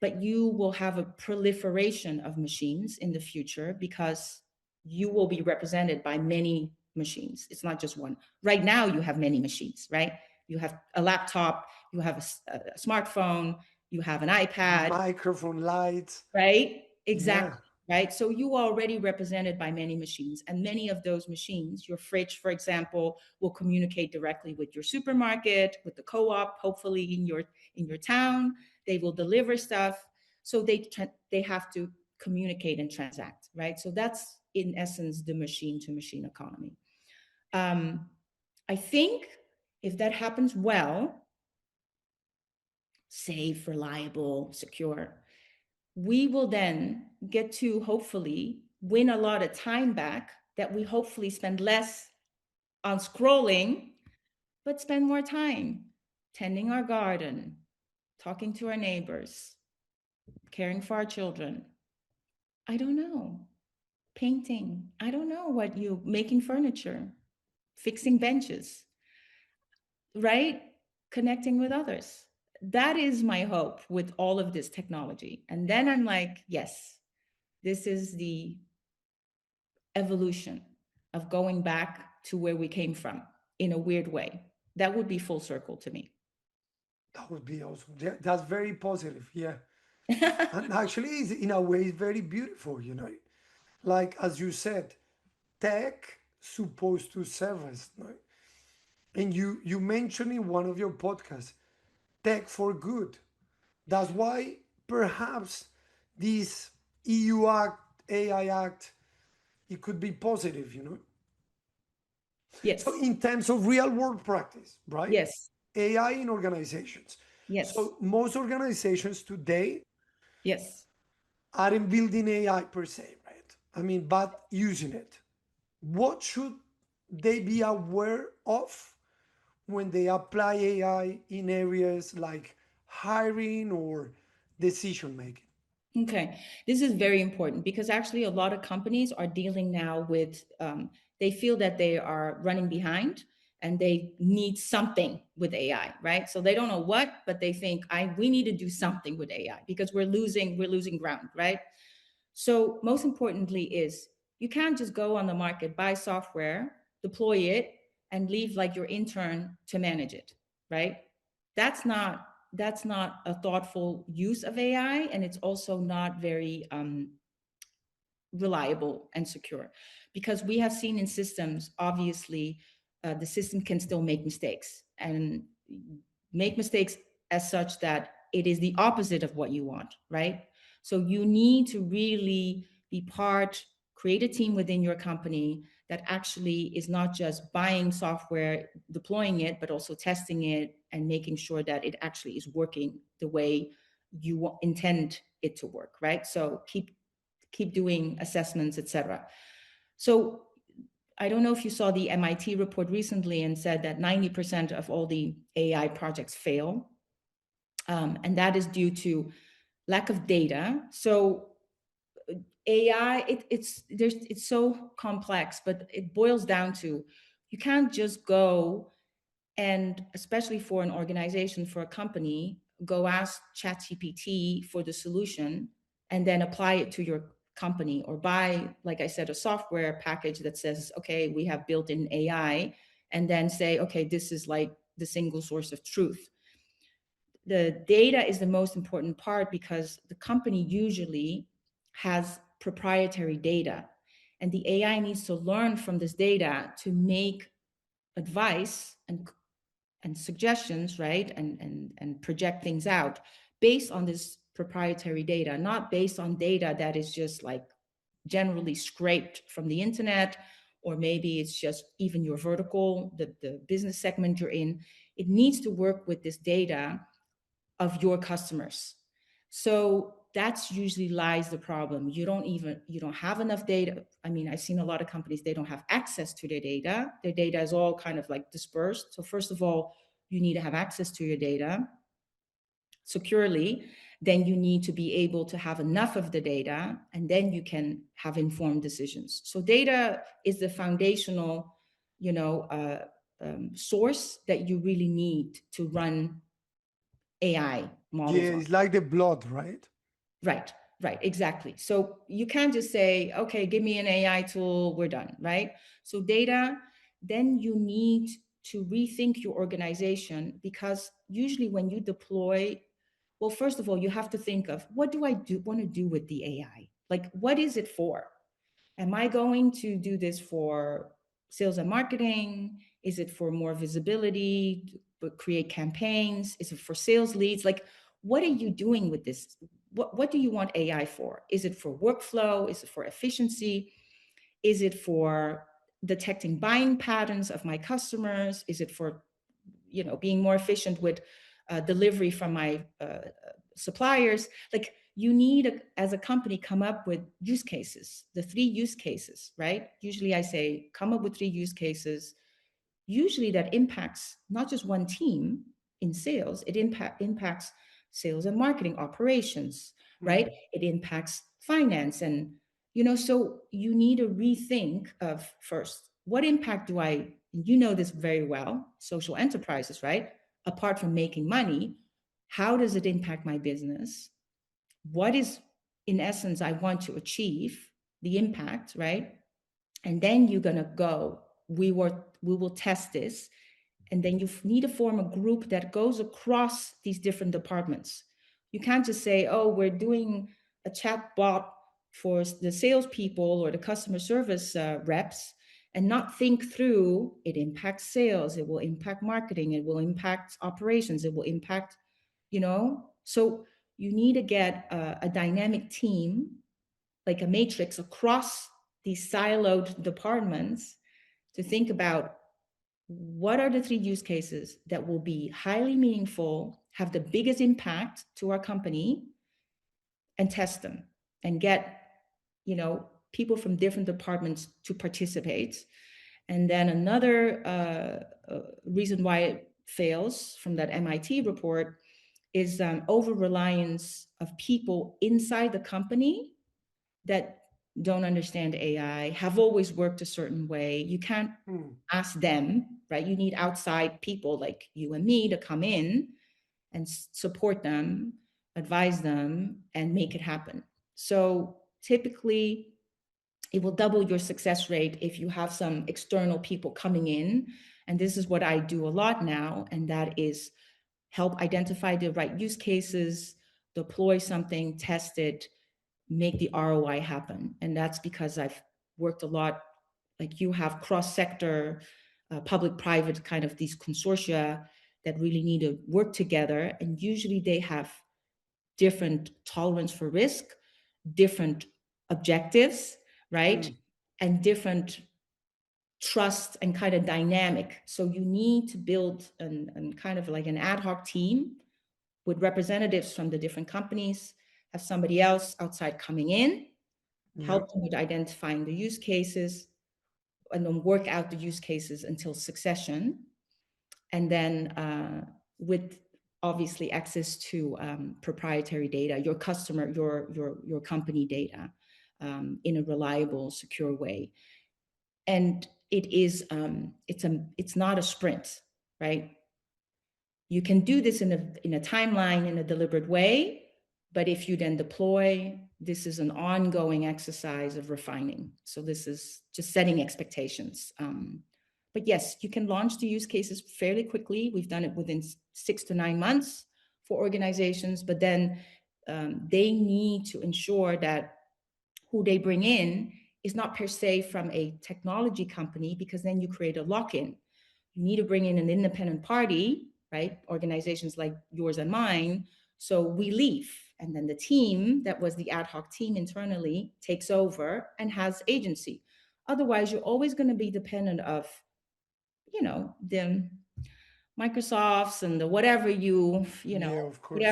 But you will have a proliferation of machines in the future because you will be represented by many machines. It's not just one. Right now, you have many machines, right? You have a laptop, you have a smartphone, you have an iPad, Microphone lights. right? Exactly. Yeah. Right. So you are already represented by many machines, and many of those machines, your fridge, for example, will communicate directly with your supermarket, with the co-op, hopefully in your town. They will deliver stuff. So they have to communicate and transact, right? So that's in essence the machine to machine economy. I think if that happens well, safe, reliable, secure, we will then get to hopefully win a lot of time back that we hopefully spend less on scrolling, but spend more time tending our garden, talking to our neighbors, caring for our children. I don't know. Painting. I don't know what you making furniture, fixing benches, right? Connecting with others. That is my hope with all of this technology. And then I'm like, yes, this is the evolution of going back to where we came from in a weird way. That would be full circle to me. That would be awesome. Yeah, that's very positive. Yeah. And actually, in a way, it's very beautiful. Like, as you said, tech supposed to serve us. And you mentioned in one of your podcasts, tech for good. That's why perhaps this EU Act, AI Act, it could be positive. So Yes, in terms of real world practice, right? yes, AI in organizations. yes, So most organizations today yes. aren't building AI per se, right? I mean, but using it. What should they be aware of when they apply AI in areas like hiring or decision making? Okay, this is very important because actually a lot of companies are dealing now with, they feel that they are running behind and they need something with AI, right? So they don't know what, but they think we need to do something with AI because we're losing ground, right? So most importantly is you can't just go on the market, buy software, deploy it, and leave like your intern to manage it, right? That's not a thoughtful use of AI, and it's also not very reliable and secure, because we have seen in systems, obviously, the system can still make mistakes and make mistakes as such that it is the opposite of what you want, right? So you need to really be create a team within your company that actually is not just buying software, deploying it, but also testing it and making sure that it actually is working the way you intend it to work, right? So keep doing assessments, etc. So I don't know if you saw the MIT report recently and said that 90% of all the AI projects fail. And that is due to lack of data. So AI, it's so complex, but it boils down to, you can't just go and, especially for an organization, for a company, go ask ChatGPT for the solution and then apply it to your company, or buy, like I said, a software package that says, okay, we have built in AI, and then say, okay, this is like the single source of truth. The data is the most important part, because the company usually has proprietary data, and the AI needs to learn from this data to make advice and suggestions, right? And project things out based on this proprietary data, not based on data that is just like generally scraped from the internet, or maybe it's just even your vertical, the business segment you're in. It needs to work with this data of your customers. So that's usually lies the problem. You don't have enough data. I mean, I've seen a lot of companies, they don't have access to their data. Their data is all kind of like dispersed. So first of all, you need to have access to your data securely. Then you need to be able to have enough of the data, and then you can have informed decisions. So data is the foundational, source that you really need to run AI models Yeah, on. it's like the blood, right? Right, right, exactly. So you can't just say, okay, give me an AI tool, we're done, right? So data, then you need to rethink your organization, because usually when you deploy, well, first of all, you have to think of, what do I want to do with the AI? Like, what is it for? Am I going to do this for sales and marketing? Is it for more visibility, create campaigns? Is it for sales leads? Like, what are you doing with this? What do you want AI for? Is it for workflow? Is it for efficiency? Is it for detecting buying patterns of my customers? Is it for, being more efficient with delivery from my suppliers? Like, you need, as a company, come up with use cases, the 3 use cases, right? Usually I say, come up with 3 use cases. Usually that impacts not just one team in sales, it impacts sales and marketing operations, right? It impacts finance. And, so you need to rethink of, first, what impact do I, you know this very well, social enterprises, right? Apart from making money, how does it impact my business? What is, in essence, I want to achieve, the impact, right? And then you're going to go, we will test this. And then you need to form a group that goes across these different departments. You can't just say, oh, we're doing a chat bot for the salespeople or the customer service reps, and not think through, it impacts sales, it will impact marketing, it will impact operations, it will impact, so you need to get a dynamic team, like a matrix across these siloed departments, to think about, what are the 3 use cases that will be highly meaningful, have the biggest impact to our company, and test them, and get, people from different departments to participate. And then another reason why it fails from that MIT report is over reliance of people inside the company that don't understand AI, have always worked a certain way. You can't ask them, right? You need outside people like you and me to come in and support them, advise them, and make it happen. So typically, it will double your success rate if you have some external people coming in. And this is what I do a lot now, and that is help identify the right use cases, deploy something, test it, make the ROI happen. And that's because I've worked a lot, like you have cross-sector, public-private kind of these consortia that really need to work together. And usually they have different tolerance for risk, different objectives, right? And different trust and kind of dynamic. So you need to build an kind of like an ad hoc team with representatives from the different companies, have somebody else outside coming in, help them with identifying the use cases, and then work out the use cases until succession. And then with obviously access to proprietary data, your customer, your company data, in a reliable, secure way. And it is it's not a sprint, right? You can do this in a timeline, in a deliberate way, but if you then deploy, this is an ongoing exercise of refining. So this is just setting expectations. But yes, you can launch the use cases fairly quickly. We've done it within 6 to 9 months for organizations, but then they need to ensure that who they bring in is not per se from a technology company, because then you create a lock-in. You need to bring in an independent party, right? Organizations like yours and mine. So we leave. And then the team that was the ad hoc team internally takes over and has agency. Otherwise, you're always going to be dependent of, the Microsofts and the whatever Of course.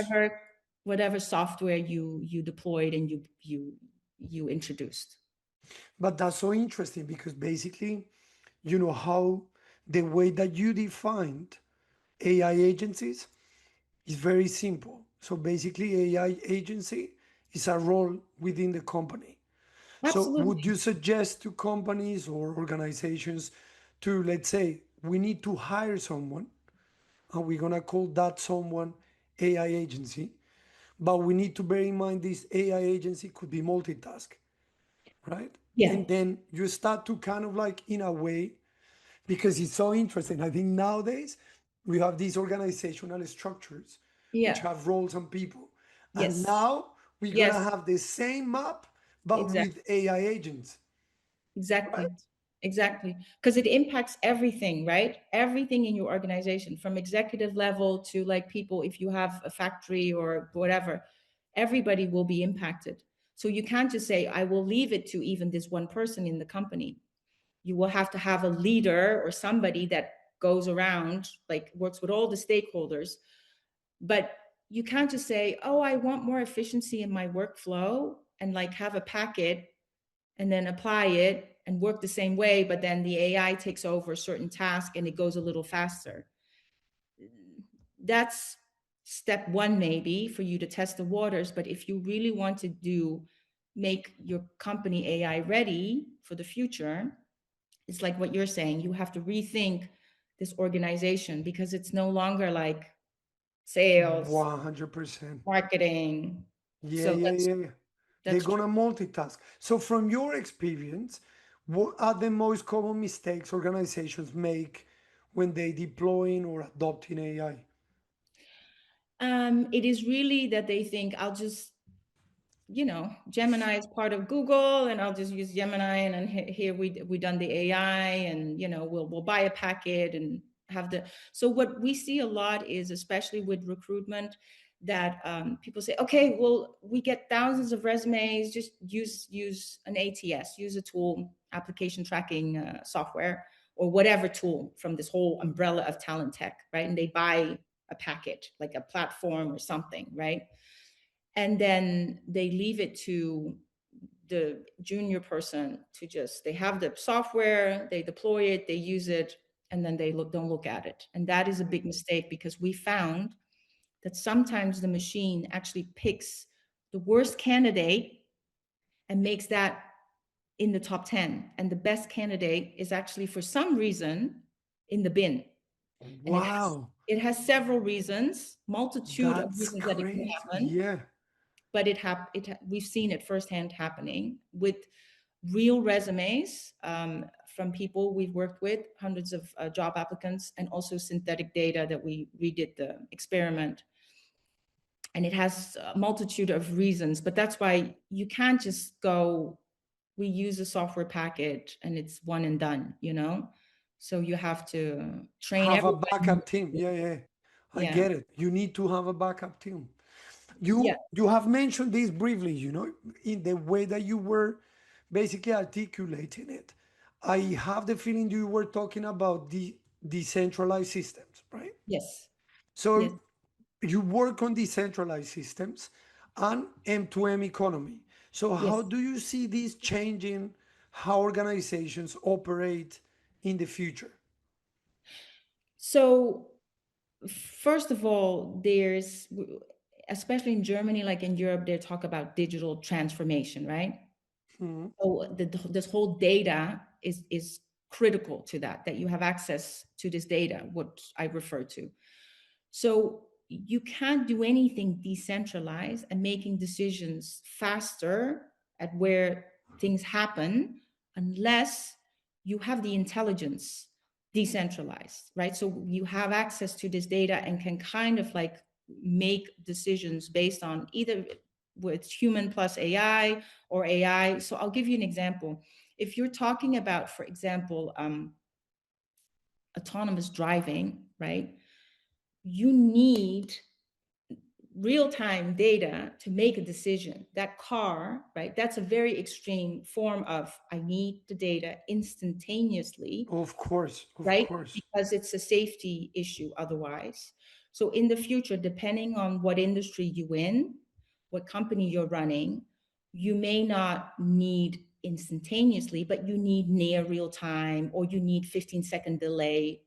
whatever software you deployed and you introduced. But that's so interesting because basically, you know how the way that you defined AI agencies is very simple. So basically, AI agency is a role within the company. So would Absolutely. you suggest to companies or organizations to, let's say, we need to hire someone and we're gonna call that someone AI agency, but we need to bear in mind this AI agency could be multitask, right? Yeah. And then you start to kind of like in a way, because it's so interesting. I think nowadays we have these organizational structures which Yeah. have roles and people. And Yes. now we're gonna Yes. have the same map, but with Exactly. AI agents, Exactly. right? Exactly. Because it impacts everything, right? Everything in your organization, from executive level to like people, if you have a factory or whatever, everybody will be impacted. So you can't just say, I will leave it to even this one person in the company. You will have to have a leader or somebody that goes around, like works with all the stakeholders. But you can't just say, oh, I want more efficiency in my workflow and like have a packet and then apply it and work the same way, but then the AI takes over a certain task and it goes a little faster. That's step one, maybe for you to test the waters. But if you really want to make your company AI ready for the future, it's like what you're saying. You have to rethink this organization, because it's no longer like sales, 100%. marketing. Yeah, So yeah, yeah, yeah. They're that's true. gonna multitask. So, from your experience, what are the most common mistakes organizations make when they deploying or adopting AI? It is really that they think I'll just, Gemini is part of Google, and I'll just use Gemini, and then here we done the AI, and we'll buy a packet and have the. So what we see a lot is, especially with recruitment, that people say, okay, well, we get thousands of resumes, just use an ATS, use a tool, application tracking software, or whatever tool from this whole umbrella of talent tech, right? And they buy a package, like a platform or something, right? And then they leave it to the junior person to they have the software, they deploy it, they use it, and then they don't look at it. And that is a big mistake, because we found that sometimes the machine actually picks the worst candidate and makes that in the top 10, and the best candidate is actually for some reason in the bin. And Wow, it has several reasons, multitude of that's reasons that it can crazy. happen, Yeah. but we've seen it firsthand happening with real resumes from people we've worked with, hundreds of job applicants, and also synthetic data that we redid the experiment. And it has a multitude of reasons, but that's why you can't just go, we use a software package and it's one and done, you know? So you have to train Have a everybody. backup team. Yeah, yeah. I Yeah. get it. You need to have a backup team. Yeah. You have mentioned this briefly, in the way that you were basically articulating it. I have the feeling you were talking about the decentralized systems, right? Yes. Yes. So you work on decentralized systems and M2M economy. So how Yes. do you see this changing how organizations operate in the future? So first of all, especially in Germany, like in Europe, they talk about digital transformation, right? Hmm. So this whole data is critical to that you have access to this data, what I refer to. So you can't do anything decentralized and making decisions faster at where things happen unless you have the intelligence decentralized, right? So you have access to this data and can kind of like make decisions based on either with human plus AI or AI. So I'll give you an example. If you're talking about, for example, autonomous driving, right? You need real-time data to make a decision. That car, right? That's a very extreme form of I need the data instantaneously, Of course, of right? course. Because it's a safety issue otherwise. So in the future, depending on what industry you in, what company you're running, you may not need instantaneously, but you need near real time, or you need 15-second delay.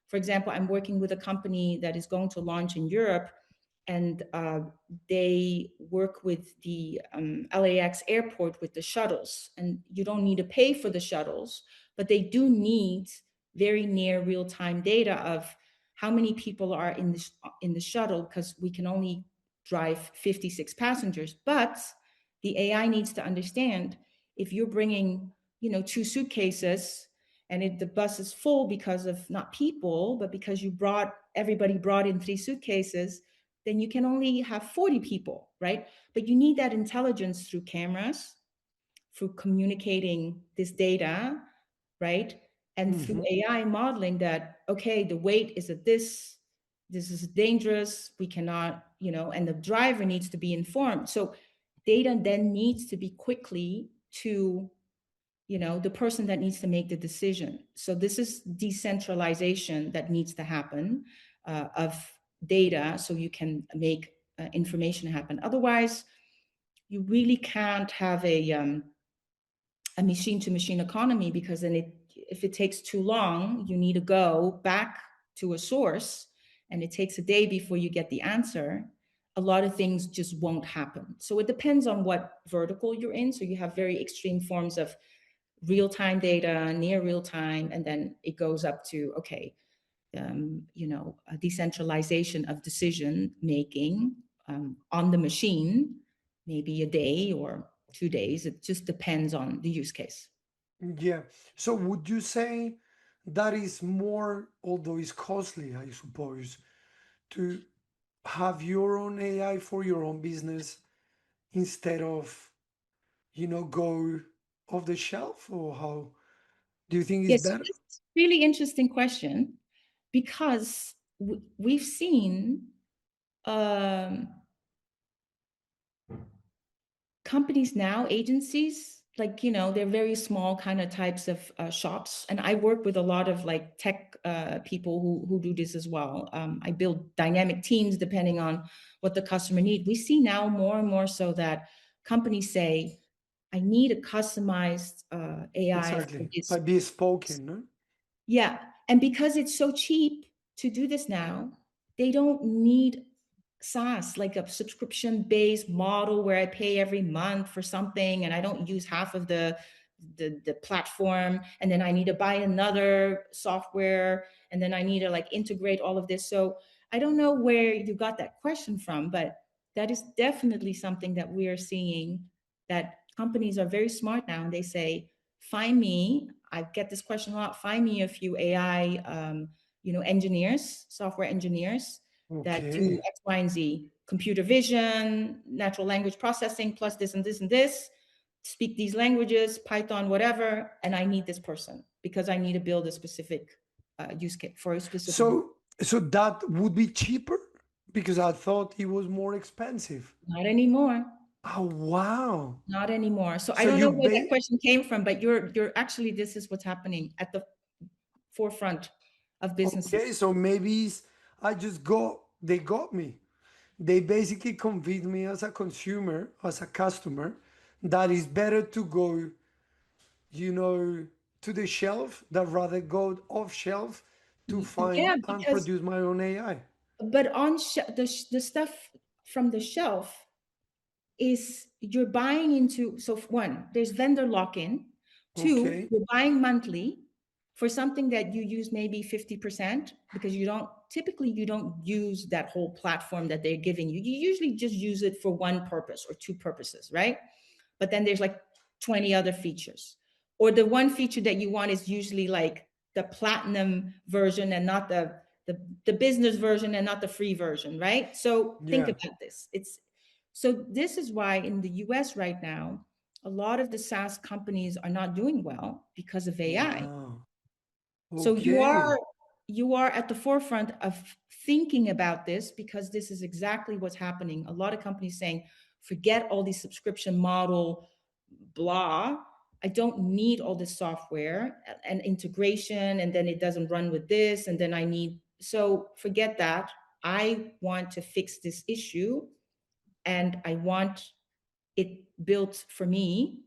For example, I'm working with a company that is going to launch in Europe, and they work with the LAX airport with the shuttles, and you don't need to pay for the shuttles, but they do need very near real-time data of how many people are in the shuttle, because we can only drive 56 passengers. But the AI needs to understand if you're bringing, two suitcases, and the bus is full because of not people, but because everybody brought in 3 suitcases, then you can only have 40 people, right? But you need that intelligence through cameras, through communicating this data, right? And through Hmm. AI modeling that, okay, the weight is at this is dangerous, we cannot, and the driver needs to be informed. So data then needs to be quickly to, the person that needs to make the decision. So this is decentralization that needs to happen of data, so you can make information happen. Otherwise, you really can't have a machine to machine economy, because then if it takes too long, you need to go back to a source, and it takes a day before you get the answer. A lot of things just won't happen. So it depends on what vertical you're in. So you have very extreme forms of real-time data, near real-time, and then it goes up to, okay, a decentralization of decision making on the machine, maybe a day or 2 days. It just depends on the use case. Yeah. So would you say that is more, although it's costly, I suppose, to have your own AI for your own business instead of, go off the shelf? Or how do you think it's Yes, so better? this is a really interesting question, because we've seen um, companies now, agencies, like, they're very small kind of types of shops. And I work with a lot of like tech people who do this as well. I build dynamic teams depending on what the customer need. We see now more and more so that companies say, I need a customized AI for Exactly. this. Like be spoken, no? Yeah. And because it's so cheap to do this now, they don't need SaaS, like a subscription-based model where I pay every month for something and I don't use half of the platform, and then I need to buy another software, and then I need to like integrate all of this. So I don't know where you got that question from, but that is definitely something that we are seeing, that companies are very smart now and they say, find me, I get this question a lot, find me a few AI engineers, software engineers that do Okay. X, Y, and Z, computer vision, natural language processing, plus this and this and this, speak these languages, Python, whatever, and I need this person because I need to build a specific use case for a specific. So that would be cheaper because I thought it was more expensive. Not anymore. Oh wow. Not anymore. So I So don't know you where that ba- question came from, but you're actually, this is what's happening at the forefront of businesses. okay, so maybe I just got they got me. They basically convinced me as a consumer, as a customer, that it's better to go, you know, to the shelf that rather go off shelf to find Yeah, and because produce my own AI. but on the stuff from the shelf is you're buying into, so one, there's vendor lock-in. Two, Okay. you're buying monthly for something that you use maybe 50% because you don't use that whole platform that they're giving you. You usually just use it for one purpose or two purposes, right? But then there's like 20 other features. Or the one feature that you want is usually like the platinum version and not the business version and not the free version, right? So think Yeah. about this. So this is why in the US right now, a lot of the SaaS companies are not doing well because of AI. Wow. So Okay. you are at the forefront of thinking about this because this is exactly what's happening. A lot of companies saying, forget all these subscription model blah. I don't need all this software and integration, and then it doesn't run with this, and then I need, so forget that. I want to fix this issue and I want it built for me.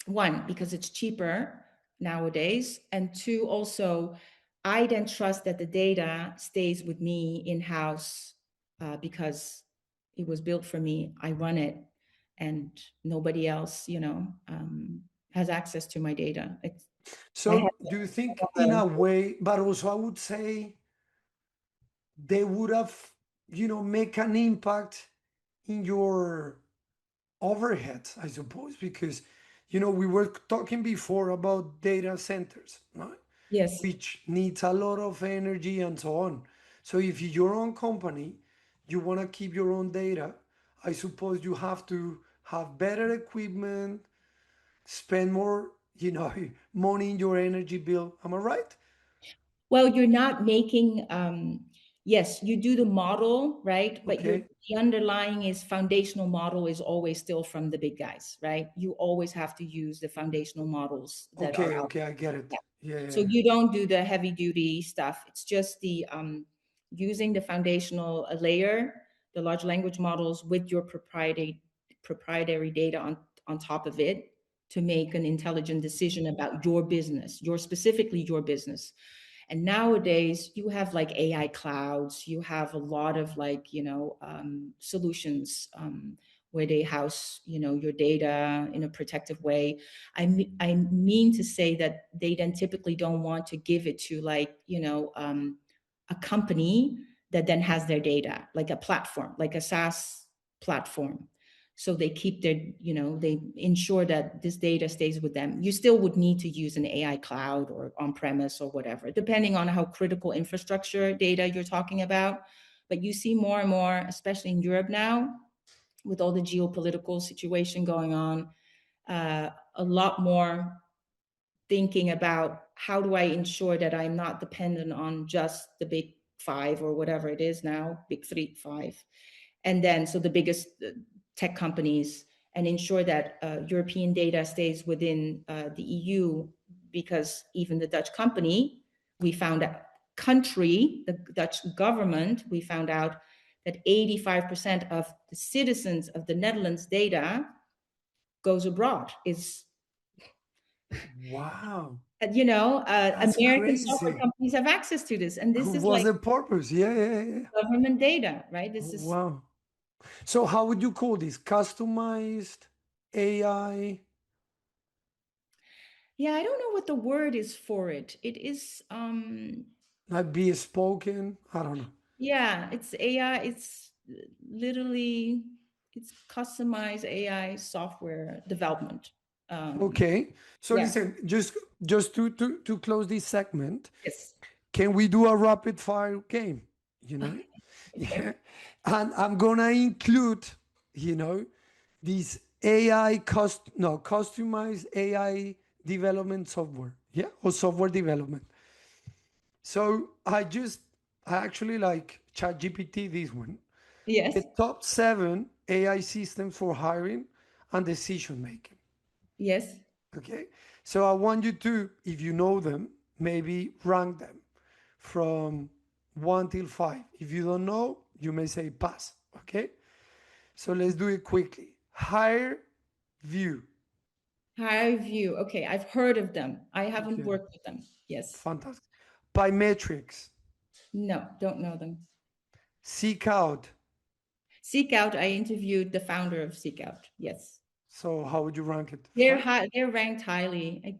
One, because it's cheaper nowadays. And two, also, I then trust that the data stays with me in house because it was built for me. I run it and nobody else, has access to my data. I have, So do you think in a way, but also I would say they would have, make an impact in your overhead, I suppose, because, we were talking before about data centers, right? yes. Which needs a lot of energy and so on. So if you're your own company, you want to keep your own data, I suppose you have to have better equipment, spend more, money in your energy bill. Am I right? Well, you're not making, yes, you do the model, right? But Okay. the underlying is foundational model is always still from the big guys, right? You always have to use the foundational models that are Okay. out. Okay. I get it. Yeah. Yeah. So Yeah. you don't do the heavy duty stuff. It's just the using the foundational layer, the large language models with your proprietary data on top of it to make an intelligent decision about your business, specifically your business. And nowadays you have like AI clouds, you have a lot of like, solutions where they house, your data in a protective way. I mean to say that they then typically don't want to give it to like, a company that then has their data, like a platform, like a SaaS platform. So they keep their, they ensure that this data stays with them. You still would need to use an AI cloud or on premise or whatever, depending on how critical infrastructure data you're talking about. But you see more and more, especially in Europe now, with all the geopolitical situation going on, a lot more thinking about how do I ensure that I'm not dependent on just the big five or whatever it is now, big three, five. And then, so the biggest tech companies, and ensure that European data stays within the EU, because even the Dutch company, we found out, the Dutch government, we found out that 85% of the citizens of the Netherlands data goes abroad, is Wow. That's American software crazy. companies have access to this, and this is What's like the purpose? Yeah, yeah, yeah. government data, right? This is Wow. So how would you call this? Customized AI? yeah, I don't know what the word is for it. It is Like be spoken? I don't know. yeah, it's AI. It's literally it's customized AI software development. Um, Okay. So yeah. listen, just to close this segment, Yes. can we do a rapid fire game? You know? Okay. Yeah. And I'm gonna include, you know, this customized AI development software. Yeah, or software development. So I actually like ChatGPT this one. The Yes. top 7 AI systems for hiring and decision making. Yes. Okay. So I want you to, if you know them, maybe rank them from 1 till 5. If you don't know, you may say pass. Okay. So let's do it quickly. Hire view. High view. Okay, I've heard of them. I haven't Okay. worked with them. Yes. Fantastic. By metrics. No, don't know them. Seek out. Seek Out, I interviewed the founder of Seek Out. Yes. So how would you rank it? They're 5? high, they're ranked highly.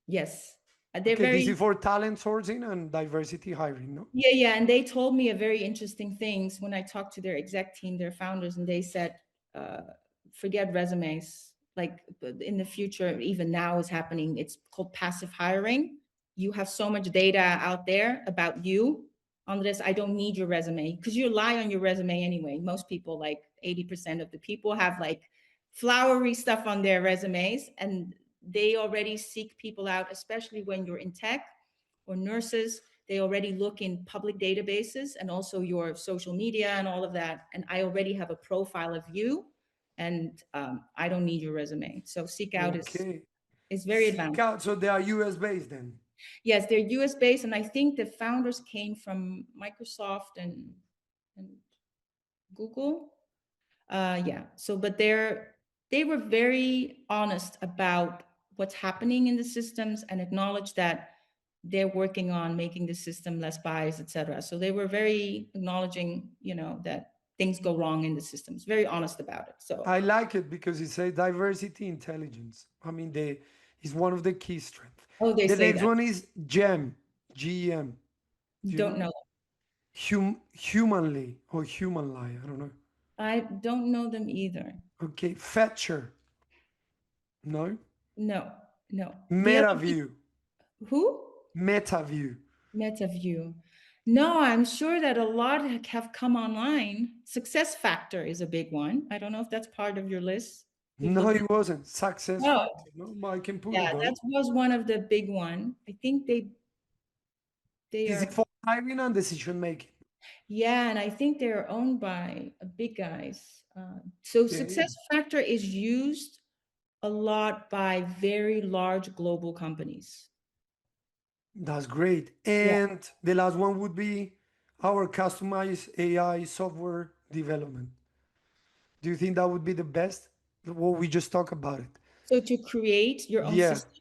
Yes. They're Okay. This is very for talent sourcing and diversity hiring. No. yeah, and they told me a very interesting things when I talked to their exec team, their founders, and they said, uh, forget resumes. Like in the future, even now is happening. It's called passive hiring. You have so much data out there about you. Andres, I don't need your resume because you lie on your resume anyway. Most people, like 80% of the people, have like flowery stuff on their resumes, and they already seek people out, especially when you're in tech or nurses. They already look in public databases and also your social media and all of that. And I already have a profile of you, and I don't need your resume. So Seek Out Okay. is very Seek advanced. out. So they are US based then. Yes, they're US based, and I think the founders came from Microsoft and Google. Yeah. So, but they were very honest about what's happening in the systems and acknowledge that they're working on making the system less biased, etc. So they were very acknowledging, that things go wrong in the systems. Very honest about it. So, I like it because it's a diversity intelligence. I mean, they is one of the key strengths. oh, they The say next that. one is GEM, GEM. Do you Don't know? know. Humanly or humanly. I don't know. I don't know them either. Okay, Fetcher. No. No, no. The other MetaView. who? MetaView. MetaView. No, I'm sure that a lot have come online. Success Factor is a big one. I don't know if that's part of your list. You've No, looked. it wasn't. Success Oh, factor. No, but I can put yeah, it though. that was one of the big one. I think they This is are for hiring and decision making. yeah, and I think they're owned by big guys. So Okay, Success Factor is used a lot by very large global companies. that's great. Yeah. And the last one would be our customized AI software development. Do you think that would be the best? What we just talked about it. So to create your own Yeah, system,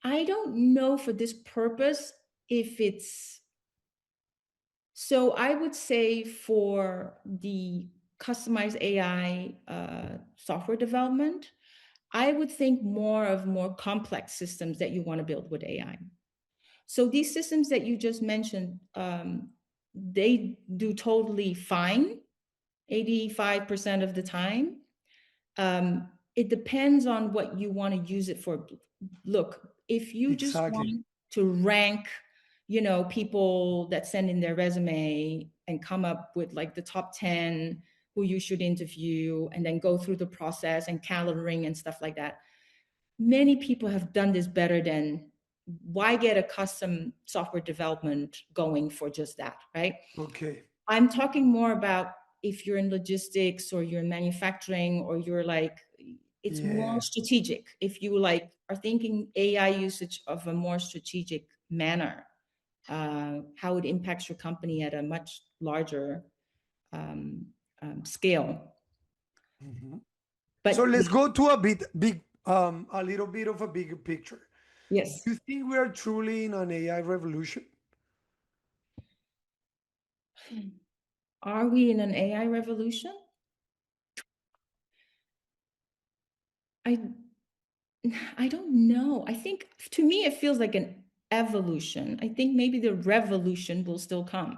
I don't know for this purpose if it's so. I would say for the customized AI software development, I would think more complex systems that you want to build with AI. So these systems that you just mentioned, they do totally fine 85% of the time. It depends on what you want to use it for. Look, if you just exactly. want to rank, people that send in their resume and come up with like the top 10 who you should interview and then go through the process and calendaring and stuff like that. Many people have done this better than why get a custom software development going for just that, right? Okay. I'm talking more about if you're in logistics or you're in manufacturing or you're like, it's more Yeah. strategic. If you like are thinking AI usage of a more strategic manner, how it impacts your company at a much larger scale. Mhm. So But let's go to a bit big a little bit of a bigger picture. Yes. Do you think we are truly in an AI revolution? Are we in an AI revolution? I I don't know. I think to me it feels like an evolution. I think maybe the revolution will still come.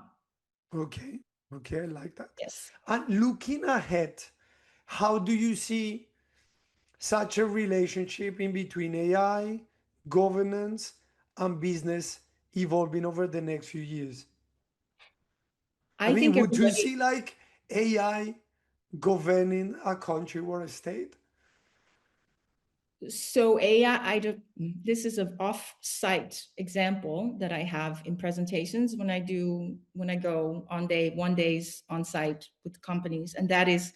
Okay, okay, I like that. Yes. And looking ahead, how do you see such a relationship in between AI, governance, and business evolving over the next few years? I I mean, think would you everybody. see like AI governing a country or a state? So AI, I don't, this is an off-site example that I have in presentations when I go on 1 days on site with companies, and that is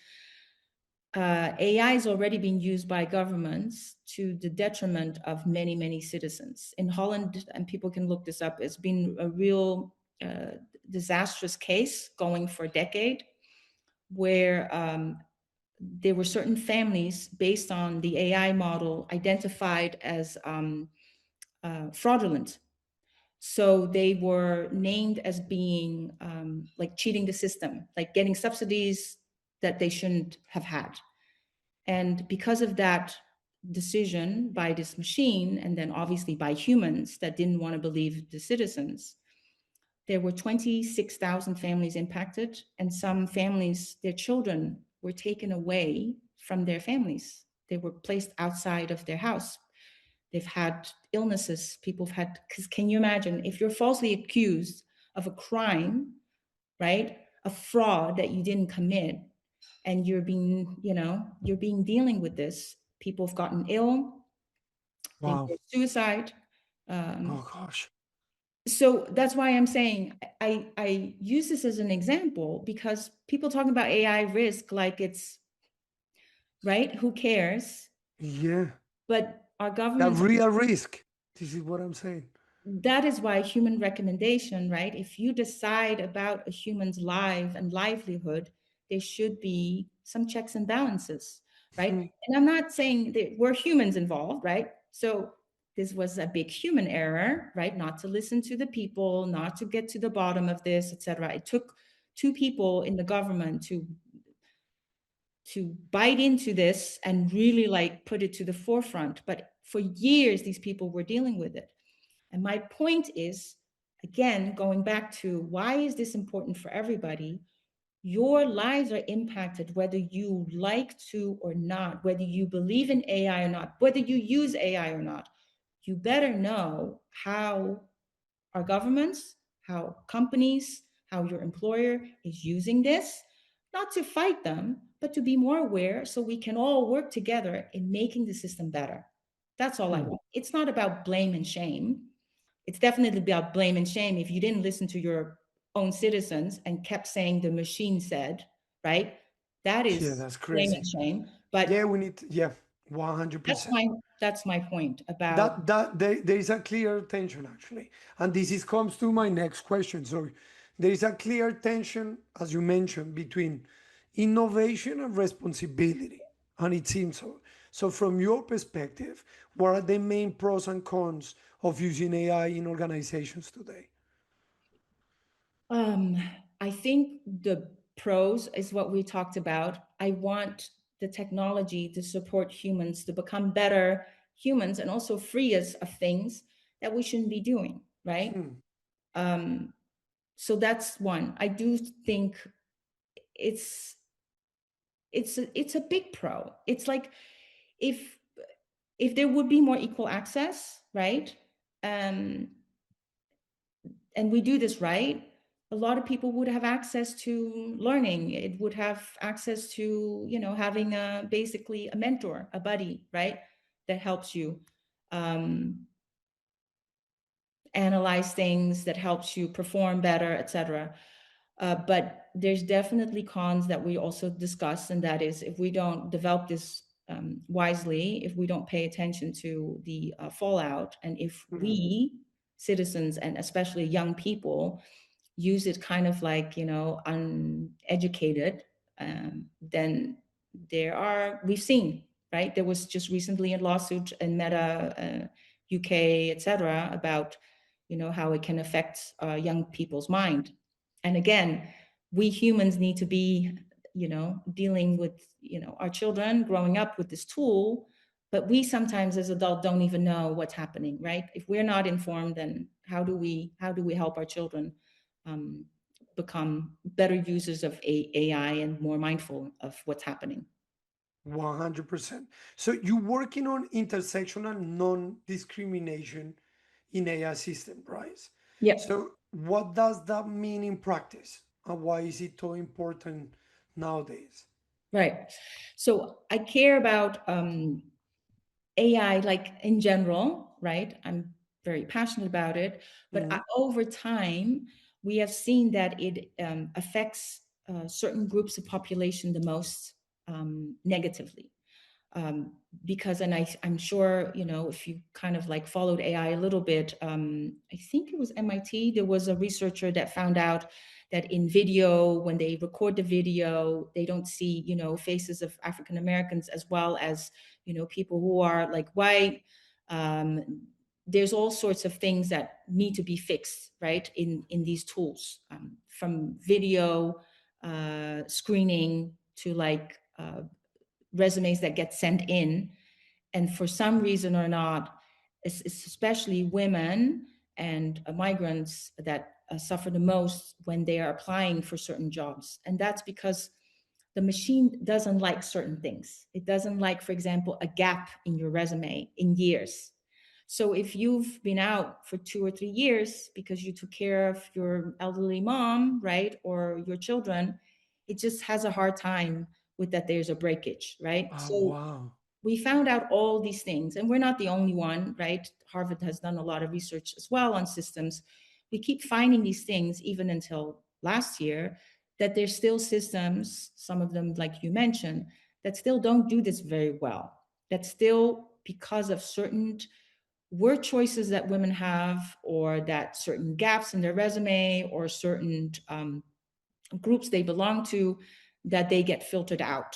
AI is already being used by governments to the detriment of many, many citizens. In Holland, and people can look this up, it's been a real disastrous case going for a decade where there were certain families based on the AI model identified as fraudulent. So they were named as being like cheating the system, like getting subsidies that they shouldn't have had. And because of that decision by this machine, and then obviously by humans that didn't want to believe the citizens, there were 26,000 families impacted, and some families, their children were taken away from their families. They were placed outside of their house. They've had illnesses. People have had, because can you imagine if you're falsely accused of a crime, right? A fraud that you didn't commit, and you're being dealing with this. People have gotten ill, they Wow. did suicide. Um, Oh gosh. so that's why I'm saying I use this as an example because people talking about AI risk like it's right. Who cares? Yeah. But our That governments, real risk. This is what I'm saying. that is why human recommendation, right? If you decide about a human's life and livelihood, there should be some checks and balances, right? Hmm. And I'm not saying that we're humans involved, right? So this was a big human error, right? Not to listen to the people, not to get to the bottom of this, etc. It took two people in the government to bite into this and really like put it to the forefront. But for years, these people were dealing with it. And my point is, again, going back to why is this important for everybody? Your lives are impacted whether you like to or not, whether you believe in AI or not, whether you use AI or not. You better know how our governments, how companies, how your employer is using this, not to fight them, but to be more aware so we can all work together in making the system better. That's all I Hmm. want. It's not about blame and shame. It's definitely about blame and shame if you didn't listen to your own citizens and kept saying the machine said, right? That Yeah, is that's blame crazy. and shame. Yeah, But we need, yeah, that's 100%. my that's my point about That there is a clear tension actually, and this is comes to my next question. So there is a clear tension, as you mentioned, between innovation and responsibility, and it seems so. So from your perspective, what are the main pros and cons of using AI in organizations today? um I think the pros is what we talked about. I want the technology to support humans to become better humans and also free us of things that we shouldn't be doing, right? Hmm. um so that's one. I do think it's it's a big pro. It's like if if there would be more equal access, right? um and we do this right, a lot of people would have access to learning. It would have access to having a basically a mentor, a buddy, right, that helps you um analyze things, that helps you perform better, etc. But there's definitely cons that we also discuss, and that is if we don't develop this wisely, if we don't pay attention to the fallout, and if Hmm. we citizens and especially young people use it kind of like uneducated, then we've seen. right? There was just recently a lawsuit in Meta, UK, etc., about how it can affect young people's mind. And again, we humans need to be dealing with our children growing up with this tool, but we sometimes as adults don't even know what's happening, right? If we're not informed, then how do we help our children become better users of AI and more mindful of what's happening? 100%. So you're working on intersectional non-discrimination in AI system, right? Yeah. So what does that mean in practice? And why is it so important nowadays? Right. So I care about AI, like in general, right? I'm very passionate about it, but Mhm. over time, we have seen that it affects certain groups of population the most negatively. Um, because, and I'm sure, if you kind of like followed AI a little bit, I think it was MIT, there was a researcher that found out that in video, when they record the video, they don't see, faces of African Americans as well as, people who are like white. Um, there's all sorts of things that need to be fixed, right, in these tools, from video screening to like resumes that get sent in, and for some reason or not, especially women and migrants that suffer the most when they are applying for certain jobs. And that's because the machine doesn't like certain things. It doesn't like, for example, a gap in your resume in years. So if you've been out for 2 or 3 years because you took care of your elderly mom, right, or your children, it just has a hard time with that there's a breakage, right? Oh, So wow. we found out all these things, and we're not the only one, right? Harvard has done a lot of research as well on systems. We keep finding these things even until last year, that there's still systems, some of them like you mentioned, that still don't do this very well, that still, because of certain word choices that women have, or that certain gaps in their resume, or certain groups they belong to, that they get filtered out.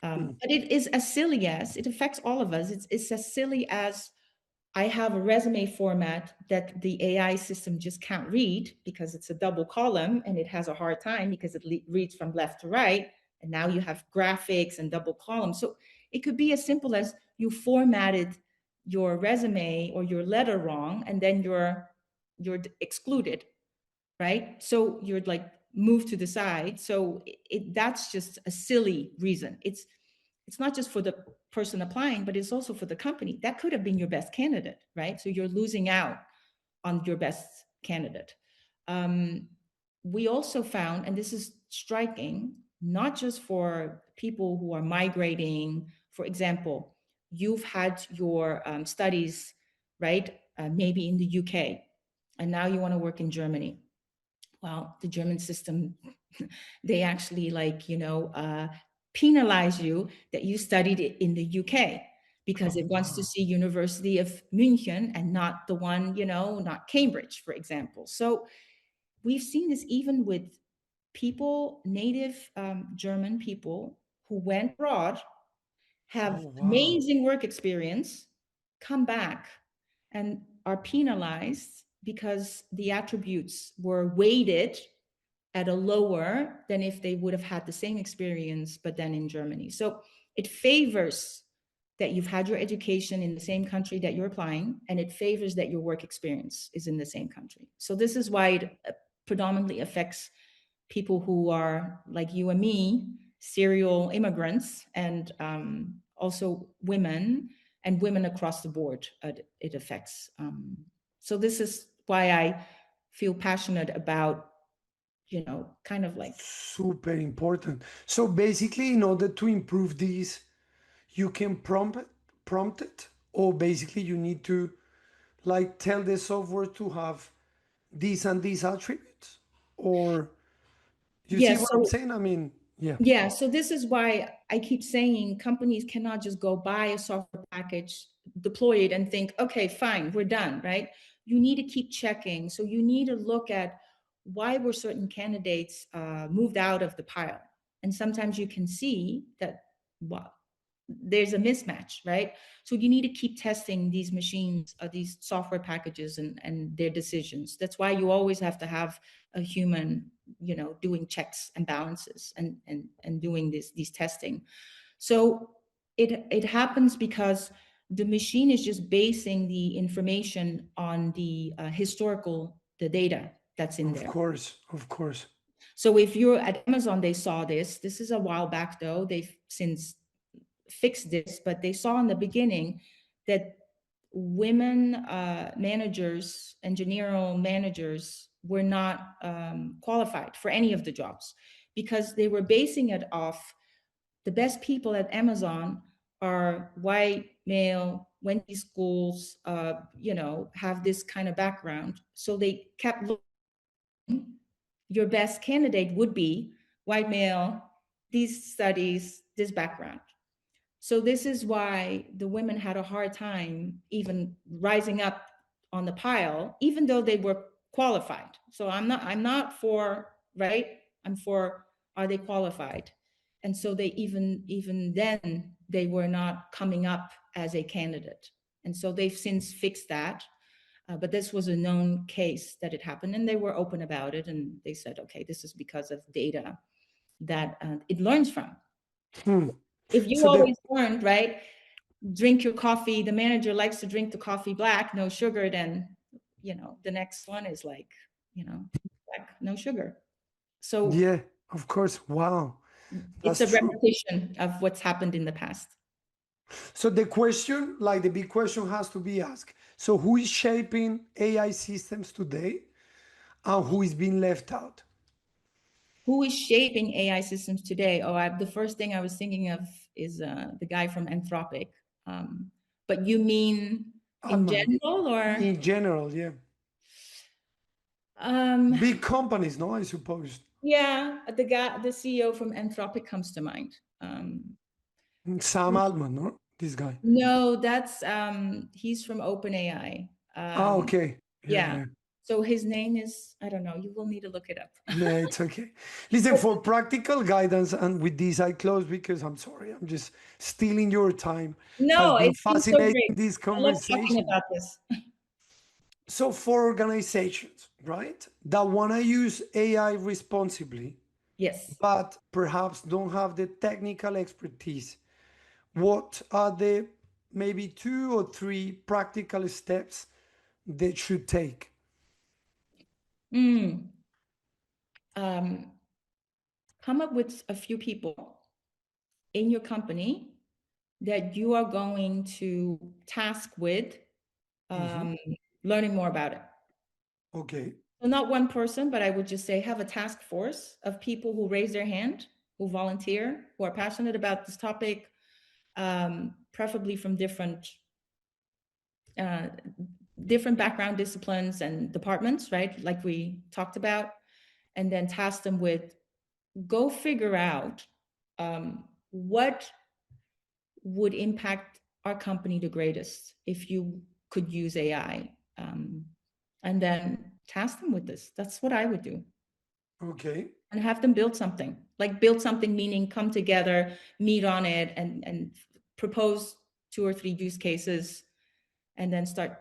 Mm. But it is as silly as, it affects all of us. It's as silly as, I have a resume format that the AI system just can't read because it's a double column and it has a hard time because it reads from left to right. And now you have graphics and double columns. So it could be as simple as you formatted your resume or your letter wrong, and then you're excluded, right? So you're like moved to the side. So that's just a silly reason. It's not just for the person applying, but it's also for the company. That could have been your best candidate, right? So you're losing out on your best candidate. Um, we also found, and this is striking, not just for people who are migrating, for example, you've had your studies, right? Maybe in the UK, and now you want to work in Germany. Well, the German system, they actually penalize you that you studied it in the UK, because Oh, it wants to wow. see University of München and not the one, not Cambridge, for example. So we've seen this even with people, native German people who went abroad, have Oh, wow. amazing work experience, come back and are penalized because the attributes were weighted at a lower than if they would have had the same experience, but then in Germany. So it favors that you've had your education in the same country that you're applying, and it favors that your work experience is in the same country. So this is why it predominantly affects people who are like you and me, serial immigrants, and also women, and women across the board. It affects. So this is why I feel passionate about, kind of like, Super important. So basically, in order to improve these, you can prompt it, or basically you need to like tell the software to have these and these attributes, or you see yeah. what I'm So saying? I mean, yeah. yeah, so this is why I keep saying companies cannot just go buy a software package, deploy it, and think, okay, fine, we're done, right? You need to keep checking. So you need to look at why were certain candidates moved out of the pile. And sometimes you can see that, well, there's a mismatch, right? So you need to keep testing these machines, these software packages, and their decisions. That's why you always have to have a human, doing checks and balances, and doing these testing. So it happens because the machine is just basing the information on the the data that's in Of there. course, of course. So if you're at Amazon, they saw this. This is a while back though. They've since fixed this, but they saw in the beginning that women managers, engineering managers, were not qualified for any of the jobs because they were basing it off the best people at Amazon are white, male, went to schools, have this kind of background. So they kept looking. Your best candidate would be white male, these studies, this background. So this is why the women had a hard time even rising up on the pile, even though they were qualified. So I'm not for, right? I'm for, are they qualified? And so they even then they were not coming up as a candidate. And so they've since fixed that. But this was a known case that it happened, and they were open about it. And they said, okay, this is because of data that it learns from. Hmm. If you So the always learned, right, drink your coffee, the manager likes to drink the coffee black, no sugar, then, the next one is like, black, no sugar. So yeah, of course. Wow, it's that's a true. repetition of what's happened in the past. So the question, like the big question, has to be asked. So who is shaping AI systems today, and who is being left out? Who is shaping AI systems today? The first thing I was thinking of is the guy from Anthropic. But you mean in Alman, general, or? in general, yeah. Um, Big companies, no, I suppose. yeah, the CEO from Anthropic comes to mind. Sam Altman, no, this guy. No, that's he's from OpenAI. Ah, Um, okay. Yeah, yeah. yeah. So his name is, I don't know, you will need to look it up. Yeah, it's okay. Listen, for practical guidance, and with this I close because I'm sorry, I'm just stealing your time. Has No, been it's been so fascinating, great. this I love talking conversation. about this. So for organizations, right, that want to use AI responsibly, Yes. but perhaps don't have the technical expertise, what are the maybe 2 or 3 practical steps they should take? Mm. Um, Come up with a few people in your company that you are going to task with Mhm. um, learning more about it. Okay. So not one person, but I would just say have a task force of people who raise their hand, who volunteer, who are passionate about this topic, preferably from uh, different background disciplines and departments, right? Like we talked about, and then task them with go figure out what would impact our company the greatest if you could use AI, and then task them with this. That's what I would do. Okay. And have them build something, like build something, meaning come together, meet on it, and propose 2 or 3 use cases, and then start,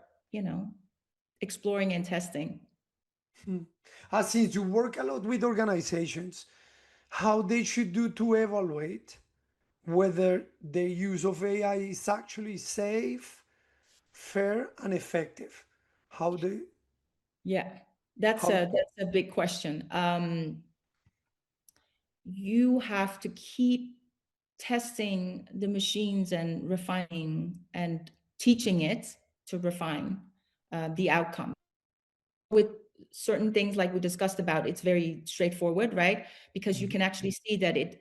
exploring and testing. Since you work a lot with organizations, how they should do to evaluate whether the use of AI is actually safe, fair, and effective. How they Yeah, that's how a big question. You have to keep testing the machines and refining and teaching it to refine the outcome. With certain things like we discussed about, it's very straightforward, right? Because you can actually see that it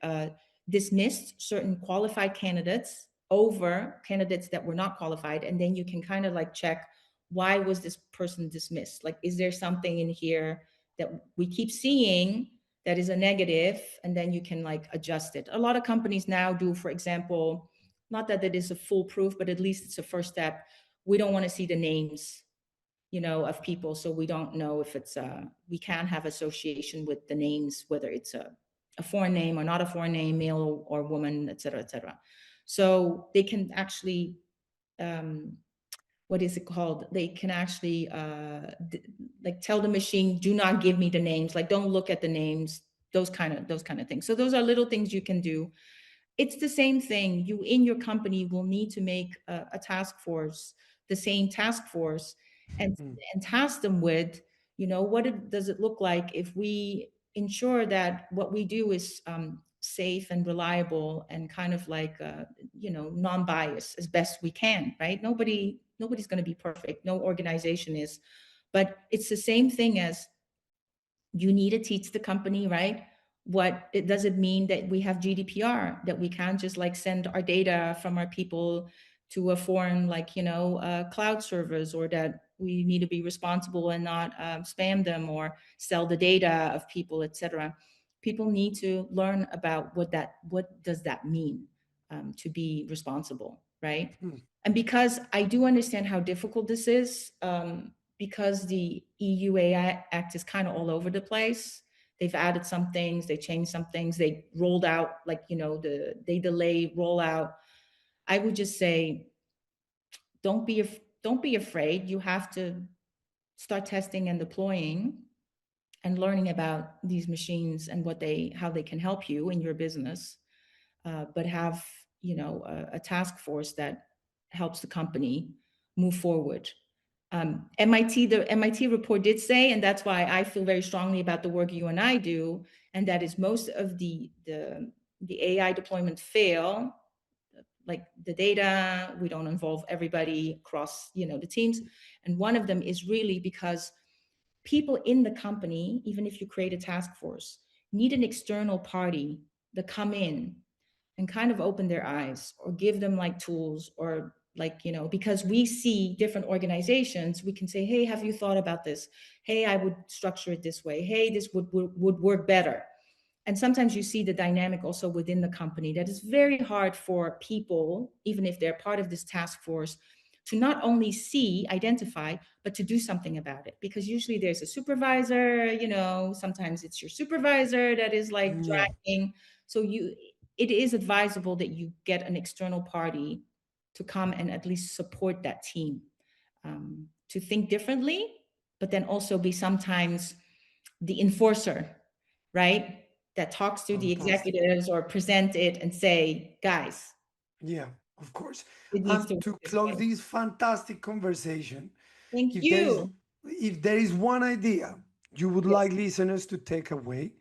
dismissed certain qualified candidates over candidates that were not qualified. And then you can kind of like check, why was this person dismissed? Like, is there something in here that we keep seeing that is a negative? And then you can like adjust it. A lot of companies now do, for example, not that it is a foolproof, but at least it's a first step. We don't want to see the names, of people. So we don't know if it's we can have association with the names, whether it's a foreign name or not a foreign name, male or woman, et cetera, et cetera. So they can actually, what is it called? They can actually like tell the machine, do not give me the names, like don't look at the names, those kind of things. So those are little things you can do. It's the same thing. You in your company will need to make a task force, the same task force, and Mm. and task them with, does it look like if we ensure that what we do is safe and reliable and kind of like non-biased as best we can, right? Nobody's going to be perfect. No organization is, but it's the same thing as you need to teach the company, right? What it does it mean that we have GDPR, that we can't just like send our data from our people to a foreign, like, cloud servers, or that we need to be responsible and not spam them or sell the data of people, etc. People need to learn about what does that mean, to be responsible, right? Mm. And because I do understand how difficult this is, because the EU AI Act is kind of all over the place. They've added some things, they changed some things, they rolled out, like, they delay rollout. I would just say, don't be afraid. You have to start testing and deploying and learning about these machines and how they can help you in your business. But have, a task force that helps the company move forward. The MIT report did say, and that's why I feel very strongly about the work you and I do, and that is most of the AI deployment fail, like the data, we don't involve everybody across, the teams. And one of them is really because people in the company, even if you create a task force, need an external party to come in and kind of open their eyes or give them like tools, or like, because we see different organizations, we can say, hey, have you thought about this? Hey, I would structure it this way. Hey, this would work better. And sometimes you see the dynamic also within the company that is very hard for people, even if they're part of this task force, to not only see, identify, but to do something about it. Because usually there's a supervisor, sometimes it's your supervisor that is like Yeah, dragging. So it is advisable that you get an external party to come and at least support that team, to think differently, but then also be sometimes the enforcer, right? That talks to the fantastic. executives or present it and say, guys, Yeah, of course. it needs And to work to this close way. this fantastic conversation, Thank if there is you. if there is one idea you would Yes. like listeners to take away,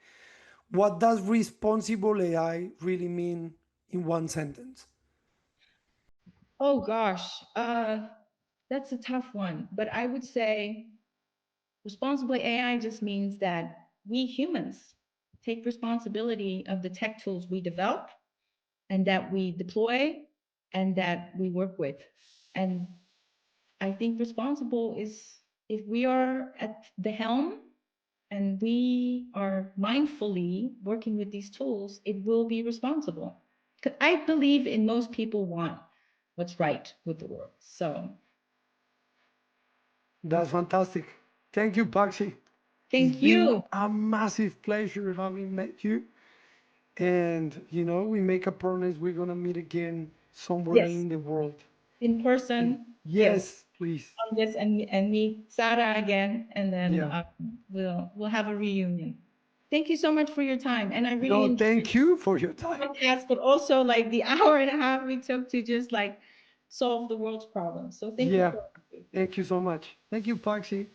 what does responsible AI really mean in one sentence? Oh gosh, that's a tough one. But I would say responsible AI just means that we humans take responsibility of the tech tools we develop and that we deploy and that we work with. And I think responsible is if we are at the helm and we are mindfully working with these tools, it will be responsible. 'Cause I believe in most people want what's right with the world. So That's fantastic. Thank you, Paksy. It's thank been you. a massive pleasure having met you. And we make a promise we're gonna meet again somewhere Yes, in the world. in person. Yes, Yes, please. on this and meet Sarah again, and then Yeah. we'll have a reunion. Thank you so much for your time, and I really No, enjoyed thank you for your the time. podcast, but also like the hour and a half we took to just like solve the world's problems. So thank you Yeah. for. Thank you so much. Thank you, Paxi.